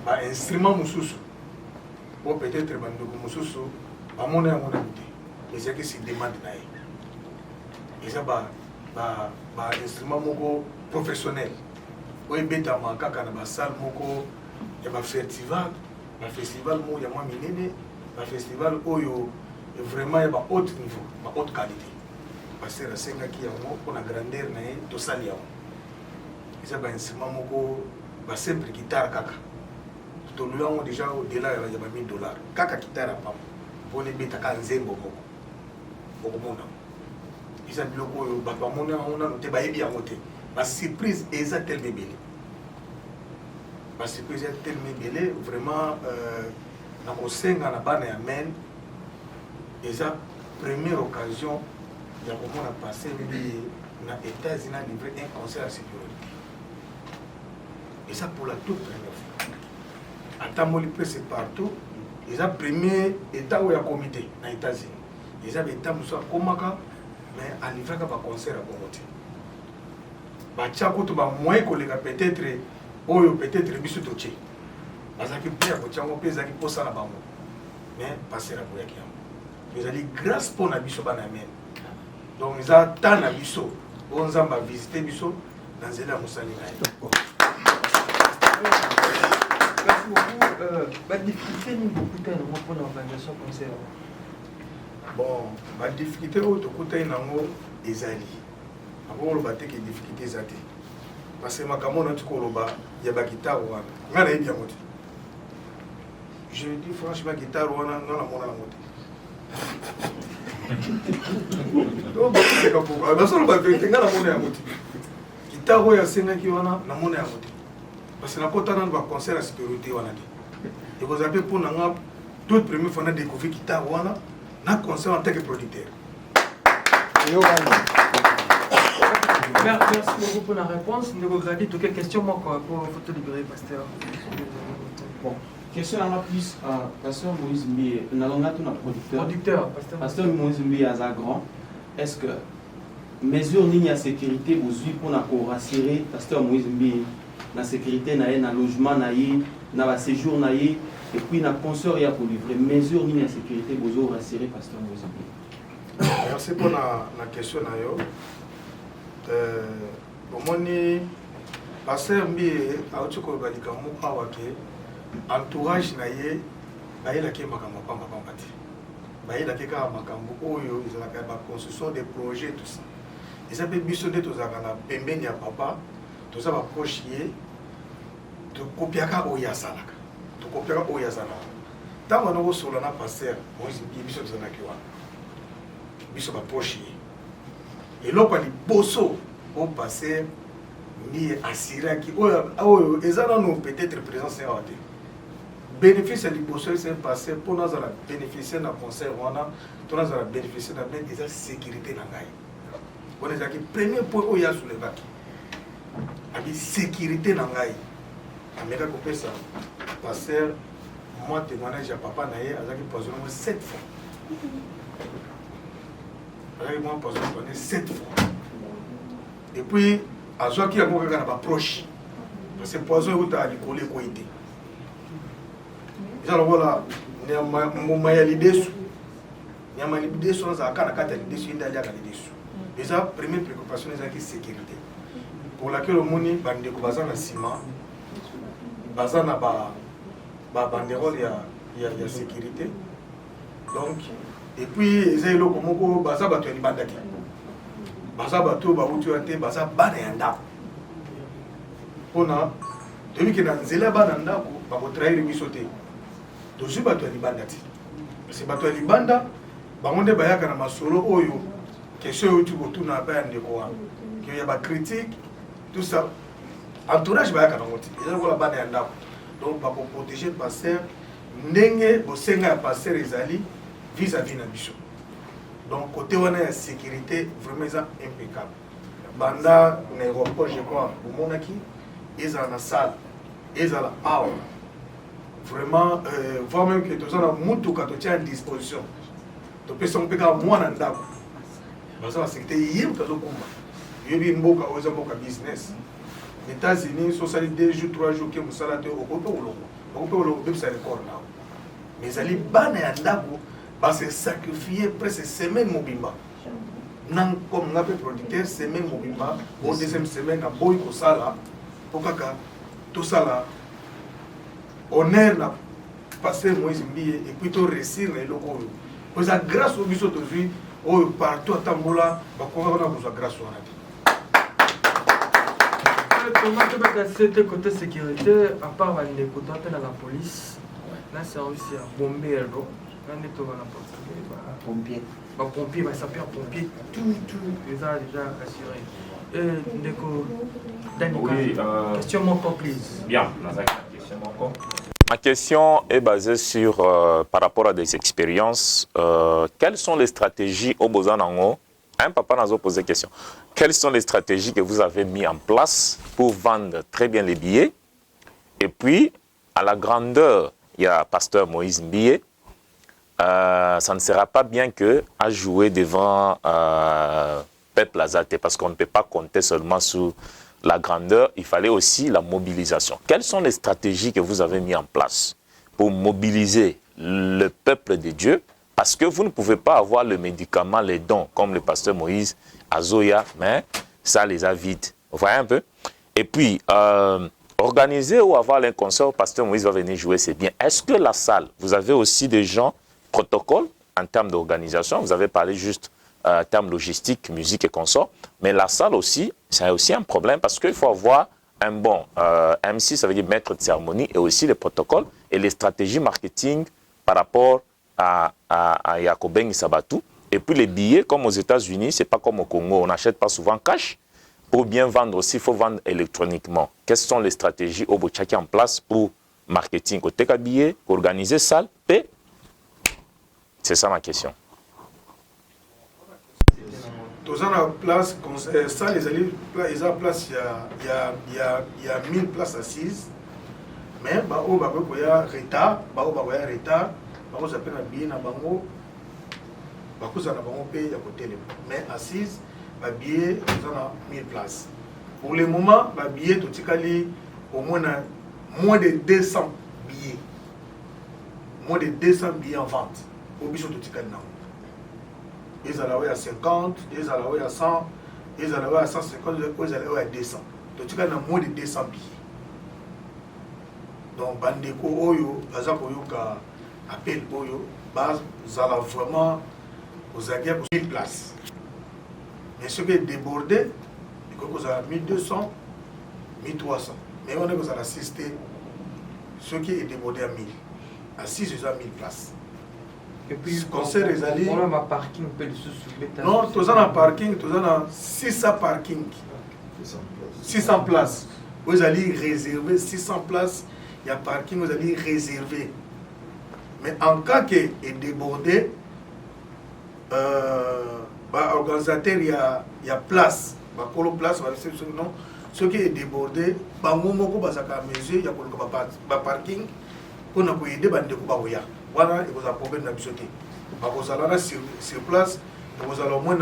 Speaker 10: a des instruments pour peut-être des instruments à mon avis. Et c'est que c'est demande. Et ça, un instrument professionnel. Oui, il y a un salle, il y a un festival, il y a un festival où il y a vraiment un haut niveau, une haute qualité. Parce que c'est un grandeur, tout ça. Et ça, un instrument simple guitare. Tout le monde déjà au-delà de $1000. Kaka guitare, pour les bêtes à Nzembo. Ils ont dit que la surprise est tellement belle. La surprise est tellement belle, vraiment, dans le sein de la banne amen, et c'est la première occasion, il y a comment on a passé dans les États-Unis à livrer un concert à sécurité. Et ça pour la toute première fois. À Tamoli, c'est partout, et c'est le premier État où il y a un comité dans les États-Unis. Ils avaient été mais à livrer un concert à Bongote. Bachako, moins que peut-être, peut-être, bisu toché. Parce que bien, Bachako, peut-être, pour ça, mais passer à Boyakiam. Ils allaient grâce pour la biso banamène. Donc, ils ont tant à biso. On va visiter biso dans Zéla Moussalina.
Speaker 1: Merci beaucoup. La difficulté, nous, beaucoup de temps pour l'organisation concert.
Speaker 10: Bon, la difficulté, c'est que les alliés. Avant, on va dire que les difficultés sont parce que ma camarade, il y a des guitares. Je dis franchement, la guitare, non, la monnaie. Donc, c'est comme ça. Parce que la monnaie. Guitare, il y a 5 ans qui ont la monnaie. Parce que la côte a concert à sécurité. Et vous avez pour nous, toute première fois, on a découvert la guitare. Un concert en tant que producteur.
Speaker 1: Merci beaucoup pour la réponse. Nous avons gardé toutes les questions pour photo libérée, pasteur.
Speaker 8: Bon, question à plus pasteur Moïse Mbi, nous avons un producteur. Pasteur Moïse Mbi à Zagran. Est-ce que mesure de sécurité vous suivez pour rassurer pasteur Moïse Mbi la sécurité na na logement na na séjour na et puis na consort ya pour livrer mesure de sécurité vous rassurer pasteur Moïse Mbi.
Speaker 10: Merci pour la question na yo. Bomoni pasteur Mbi autuko balika muka wake entourage na ye bayela ke makambo pamba pambati. Bayela ke ka makambo oyo izalaka ba construction des projets tout ça. Et ça peut biso de tozaka na pembeni ya papa, toza ba prochier to kopiaka oya salaka. To kopiaka oya salaka. Tango na wosola na pasteur Moïse Mbi biso tozana ki wana. Biso ba prochier. Et là, quand il bosse au passé, il est assuré qu'il y peut-être présence à bénéfice du bosse, c'est passé pour nous bénéficier d'un concert, pour nous bénéficier de sécurité dans la on est le premier point où il y a sur le bac. La sécurité dans la Amérique comme ça, pasteur, moi témoignage à papa naïe, avec poisonné 7 fois. Avec moi, poisonné 7 fois. Et puis, à ce qui a un proche, parce que le poison est à l'école et quoi. Ils ont voilà, il y a l'idée sous. Il y a l'idée sous, il y a l'idée sous, il y a l'idée sous. Et ça, la première préoccupation, c'est la sécurité. Pour laquelle le monde est basé dans le ciment, basé dans la banderole, il y a il y a sécurité. Donc, et puis, ils ont dit baza bato ya libanda te. Baza bato ba utu ate baza bana ya ndako. Pona depuis que na nzela bana ndako ba ko trahir biso te. Tozu bato ya libanda te. Parce que bato ya libanda bango nde bayaka na masolo oyo question oyo tu kotuna ba ndeko wa. Que y a ba critique tout ça. Entourage bayaka na ngoti. Ils ont la bana ya ndako. Donc ba ko protéger pasteur ndenge bosenga ya pasteur ezali vis-à-vis na biso. Donc côté on a la sécurité vraiment impeccable. Banda l'aéroport je crois au Monaki, ils ont la salle, ils ont la aula. Vraiment voir même que tous on a mutu quand tu tiens en disposition. Tu peux s'en faire moi dans ndako. Parce que la sécurité hier tu as combat. Il y a mboka aux mboka business. Les États-Unis sont salés 2 jours 3 jours que vous salate au côté au logo. Au côté au logo c'est le corps là. Mais ali bana ndako parce que sacrifier presque semaine mobimba. Non comme on a fait producteur semaine mobimba, au deuxième semaine à boy ko sala, pour kaka tout ça là. Honneur na passer Moïse Mbiye et puis tout réussir les locaux. Parce que grâce au biso aujourd'hui, au partout à Tambola, ba ko on a besoin grâce au
Speaker 1: Comment tu vas passer côté sécurité à part les côtés de la police, là c'est aussi à bomber
Speaker 5: Pompier.
Speaker 1: Pompier, sapeur-pompier, tout les a déjà assuré.
Speaker 3: Oui,
Speaker 1: question encore, please.
Speaker 3: Bien, question encore. Ma question est basée sur, par rapport à des expériences, quelles sont les stratégies au Bozanango? Un papa nous a posé la question. Quelles sont les stratégies que vous avez mises en place pour vendre très bien les billets? Et puis, à la grandeur, il y a pasteur Moïse Mbiye. Ça ne sera pas bien qu'à jouer devant peuple azaté, parce qu'on ne peut pas compter seulement sur la grandeur, il fallait aussi la mobilisation. Quelles sont les stratégies que vous avez mises en place pour mobiliser le peuple de Dieu? Parce que vous ne pouvez pas avoir le médicament, les dons, comme le pasteur Moïse à Zoya, mais ça les a vides. Vous voyez un peu? Et puis, organiser ou avoir un concert où pasteur Moïse va venir jouer, c'est bien. Est-ce que la salle, vous avez aussi des gens, protocole en termes d'organisation, vous avez parlé juste en termes logistiques, musique et consorts, mais la salle aussi, c'est aussi un problème parce qu'il faut avoir un bon MC, ça veut dire maître de cérémonie, et aussi les protocoles et les stratégies marketing par rapport à Yakobeng Sabatou. Et puis les billets, comme aux États-Unis, c'est pas comme au Congo, on n'achète pas souvent cash. Pour bien vendre aussi, il faut vendre électroniquement. Quelles sont les stratégies au Boutchaki en place pour marketing? Côté billets, organiser salle, paix. C'est ça ma question.
Speaker 10: Tous en a place, ça les alliés, ils ont place, il y a 1000 places assises. Mais bah au bah il y a retard, bah ça peut bien na bango, bah ça na bango paye à côté mais assises, bah billet ils en a 1000 places. Pour le moment, bah billet tout ticali au moins de 200 billets, moins de 200 billets en vente. Au bichot tout ticali non. Ils allaient à 50, ils allaient à 100, ils allaient à 150, ils allaient à 200. Tout ticali na moins de 200 billets. Donc, Bandeko Oyo, Bazak Oyo, appel Oyo, base, vous allez vraiment aux aguets pour 1000 places. Mais ce qui est débordé, vous avez 1200, 1300. Mais on est vous allez assister, ce qui est débordé à 1000. À 6, ils ont 1000 places.
Speaker 1: Et puis,
Speaker 10: concert les alliés.
Speaker 1: On a un parking, on peut le sous-soumettre.
Speaker 10: Non, tous en a parking, tous en a 600 parking. 600 places. Vous allez réserver 600 places. Il y a parking, vous allez réserver. Mais en cas que est débordé, organisateur, il y a place. Pour la place, non. Ce qui est débordé, il y a un mesure, il y a un parking pour nous aider à nous aider. Voilà, il y a un problème de la bisoté. Vous allez sur place, vous allez au moins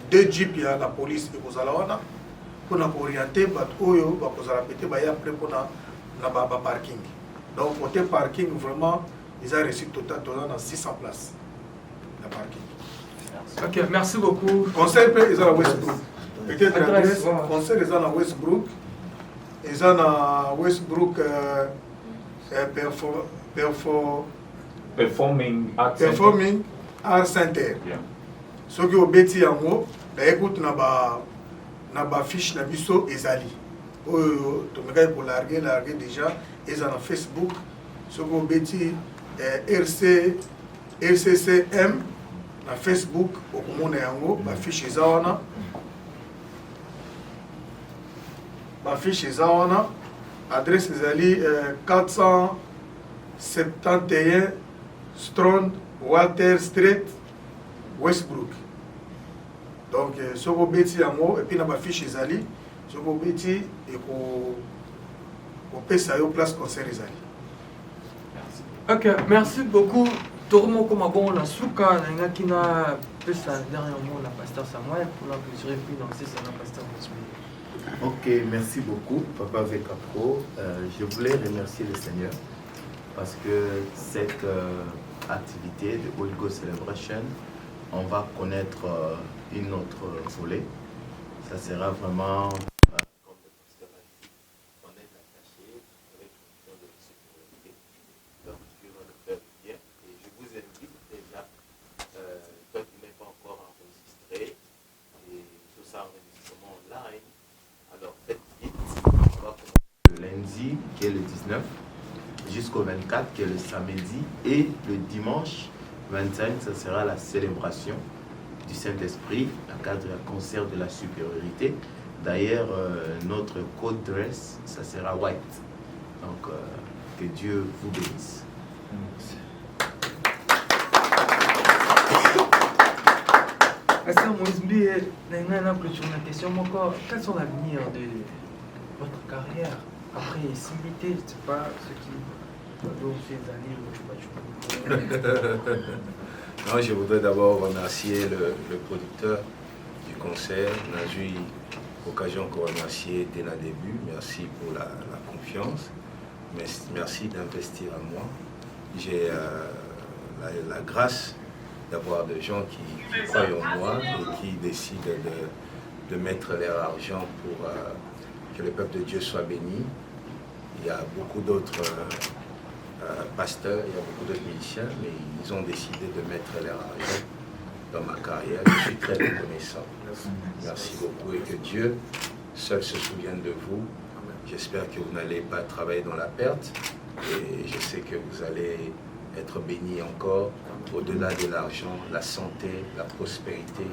Speaker 10: 2 jeeps, il y a la police, et vous allez pour nous orienter, vous allez répéter après pour nous parking. Donc, côté parking, vraiment, ils ont reçu total dans 600 places. La parking.
Speaker 1: Ok, merci beaucoup.
Speaker 10: Conseil, ils ont à Westbrook. Peut-être l'adresse, conseil, ils ont à Westbrook. Ils ont à Westbrook,
Speaker 3: Performing Arts
Speaker 10: Performing Arts Center.
Speaker 3: Yeah.
Speaker 10: Soki obeti yango, na écoute na ba fiche na biso ezali. Oyo to meka ko larguer déjà eza na Facebook. Soki obeti RCCM na Facebook okomona yango ba fiche eza wana. Ba fiche eza wana. Adresse ezali 471 Strand Walter Street, Westbrook. Donc, ce que beti yango et puis na ba fiche ezali, ce que beti et ko pesa yo place concert ezali.
Speaker 1: Ok, merci beaucoup. Tourmo comme bon la souka na kina pesa dernier mot la pasteur Samuel pour la clôturer puis lancer ça la pasteur Mosmi.
Speaker 4: Ok, merci beaucoup, Papa Vekapro. Je voulais remercier le Seigneur parce que cette activité de Holy Ghost Celebration, on va connaître une autre volet. Ça sera vraiment, comme le pasteur a dit, on est attaché avec une question de sécurité. Donc, Dieu va le faire bien. Et je vous invite déjà, toi qui n'es pas encore enregistré, et tout ça enregistrement online. Alors faites vite, on va commencer le lundi qui est le 19 jusqu'au 24 qui est le samedi et le dimanche 25 ça sera la célébration du Saint-Esprit à cadre du concert de la supériorité. D'ailleurs notre code dress ça sera white. Donc que Dieu vous bénisse.
Speaker 1: Pasteur Moïse-Mbi, une question encore. Quels sont l'avenir de votre carrière après Simité? Je ne sais pas ce qui doit faire
Speaker 2: Non, je voudrais d'abord remercier le producteur du concert. On a eu l'occasion de remercier dès le début. Merci pour la confiance. Merci d'investir en moi. J'ai la grâce d'avoir des gens qui croient en moi et qui décident de mettre leur argent pour que le peuple de Dieu soit béni. Il y a beaucoup d'autres pasteurs, il y a beaucoup d'autres musiciens, mais ils ont décidé de mettre leur argent dans ma carrière. Je suis très reconnaissant. Merci beaucoup et que Dieu seul se souvienne de vous. J'espère que vous n'allez pas travailler dans la perte et je sais que vous allez être bénis encore au-delà de l'argent, la santé, la prospérité,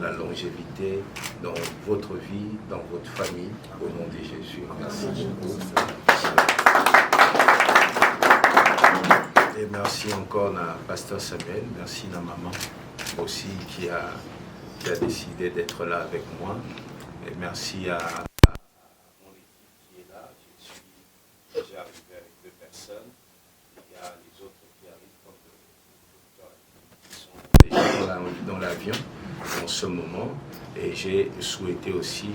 Speaker 2: la longévité dans votre vie, dans votre famille, au nom de Jésus. Merci beaucoup. Et merci encore à Pasteur Samuel, merci à maman aussi qui a décidé d'être là avec moi. Et merci à mon équipe qui est là. Je suis déjà arrivé avec 2 personnes. Il y a les autres qui arrivent comme qui sont déjà dans l'avion en ce moment. Et j'ai souhaité aussi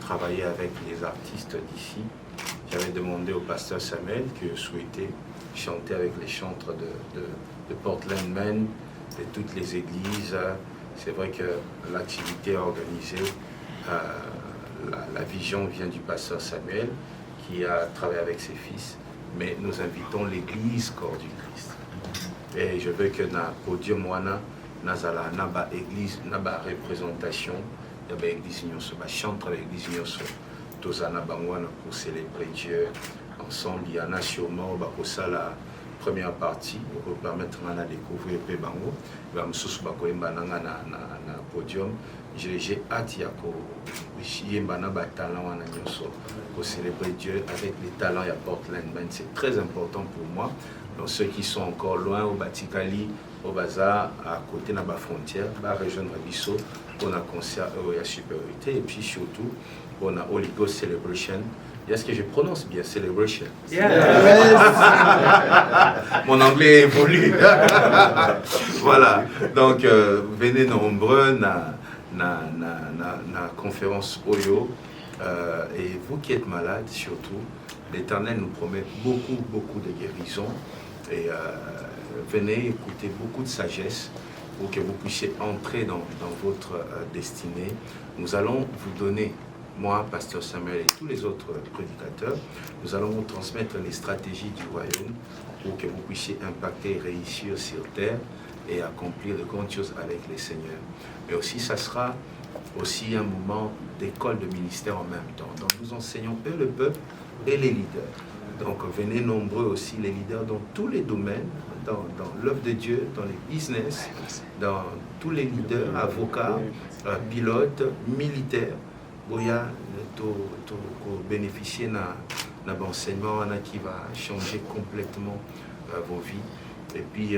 Speaker 2: travailler avec les artistes d'ici. J'avais demandé au pasteur Samuel que je souhaitais chanter avec les chantres de Portland, Maine, de toutes les églises. C'est vrai que l'activité est organisée. La vision vient du pasteur Samuel qui a travaillé avec ses fils. Mais nous invitons l'église corps du Christ. Et je veux que dans le podium, nous avons église, une représentation. Il y a l'église, chantre avec l'église, pour célébrer Dieu ensemble. Il y en a sûrement la première partie pour permettre de découvrir le bango. Il y a un podium. J'ai hâte pour célébrer Dieu avec les talents à Portland. C'est très important pour moi. Donc ceux qui sont encore loin au Batikali, au Bazar, à côté de la frontière, va rejoindre Bissau pour un concert à supériorité et puis surtout pour la Holy Ghost Celebration. Est-ce que je prononce bien Celebration?
Speaker 1: Yes.
Speaker 2: Mon anglais évolue. Voilà. Donc venez nombreux à la conférence Oyo. Et vous qui êtes malades surtout, l'Éternel nous promet beaucoup de guérison. Et venez écouter beaucoup de sagesse pour que vous puissiez entrer dans votre destinée. Nous allons vous donner
Speaker 6: moi, Pasteur Samuel et tous les autres prédicateurs, nous allons vous transmettre les stratégies du royaume pour que vous puissiez impacter et réussir sur terre et accomplir de grandes choses avec les seigneurs. Mais aussi, ça sera aussi un moment d'école de ministère en même temps. Donc, nous enseignons et le peuple et les leaders. Donc, venez nombreux aussi, les leaders dans tous les domaines, dans l'œuvre de Dieu, dans les business, dans tous les leaders, avocats, pilotes, militaires. Il y a bénéficier d'un enseignement qui va changer complètement vos vies. Et puis,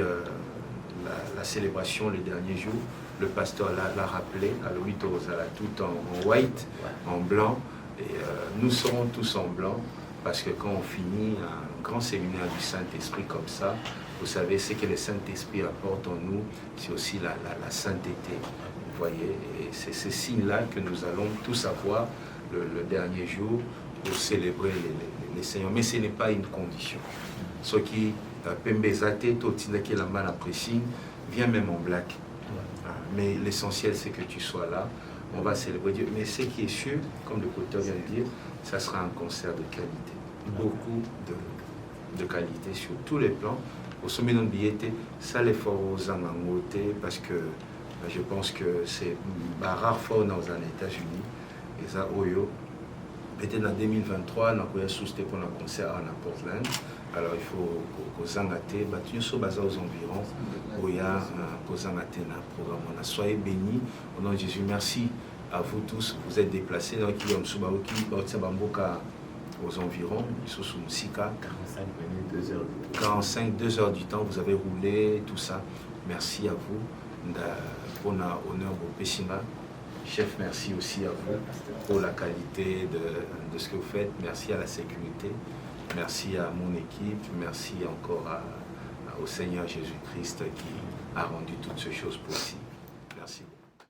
Speaker 6: la célébration le dernier jour, le pasteur l'a rappelé, à Louis Torozala, tout en white, en blanc. Et nous serons tous en blanc, parce que quand on finit un grand séminaire du Saint-Esprit comme ça, vous savez, ce que le Saint-Esprit apporte en nous, c'est aussi la sainteté. Vous voyez, et c'est ce signe-là que nous allons tous avoir le dernier jour pour célébrer les Seigneurs. Mais ce n'est pas une condition. Ce qui Pembezate, Totindaki Lambana Pressing, vient même en black. Mais l'essentiel, c'est que tu sois là. On va célébrer Dieu. Mais ce qui est sûr, comme le docteur vient de dire, ça sera un concert de qualité. Beaucoup de qualité sur tous les plans. Au sommet de billets, ça les faut aux Amangote, parce que je pense que c'est rare fort dans les États-Unis. Et ça, Oyo, peut-être en 2023, on a souscrit pour un concert à Portland. Alors il faut que vous ayez aux environs, où il y a un programme. Soyez bénis au nom de Jésus. Merci à vous tous. Vous êtes déplacés dans aux environs, sous 45, 2 heures du temps, vous avez roulé, tout ça. Merci à vous. Pour honneur au Pessinga. Chef, merci aussi à vous pour la qualité de ce que vous faites. Merci à la sécurité. Merci à mon équipe. Merci encore au Seigneur Jésus-Christ qui a rendu toutes ces choses possibles.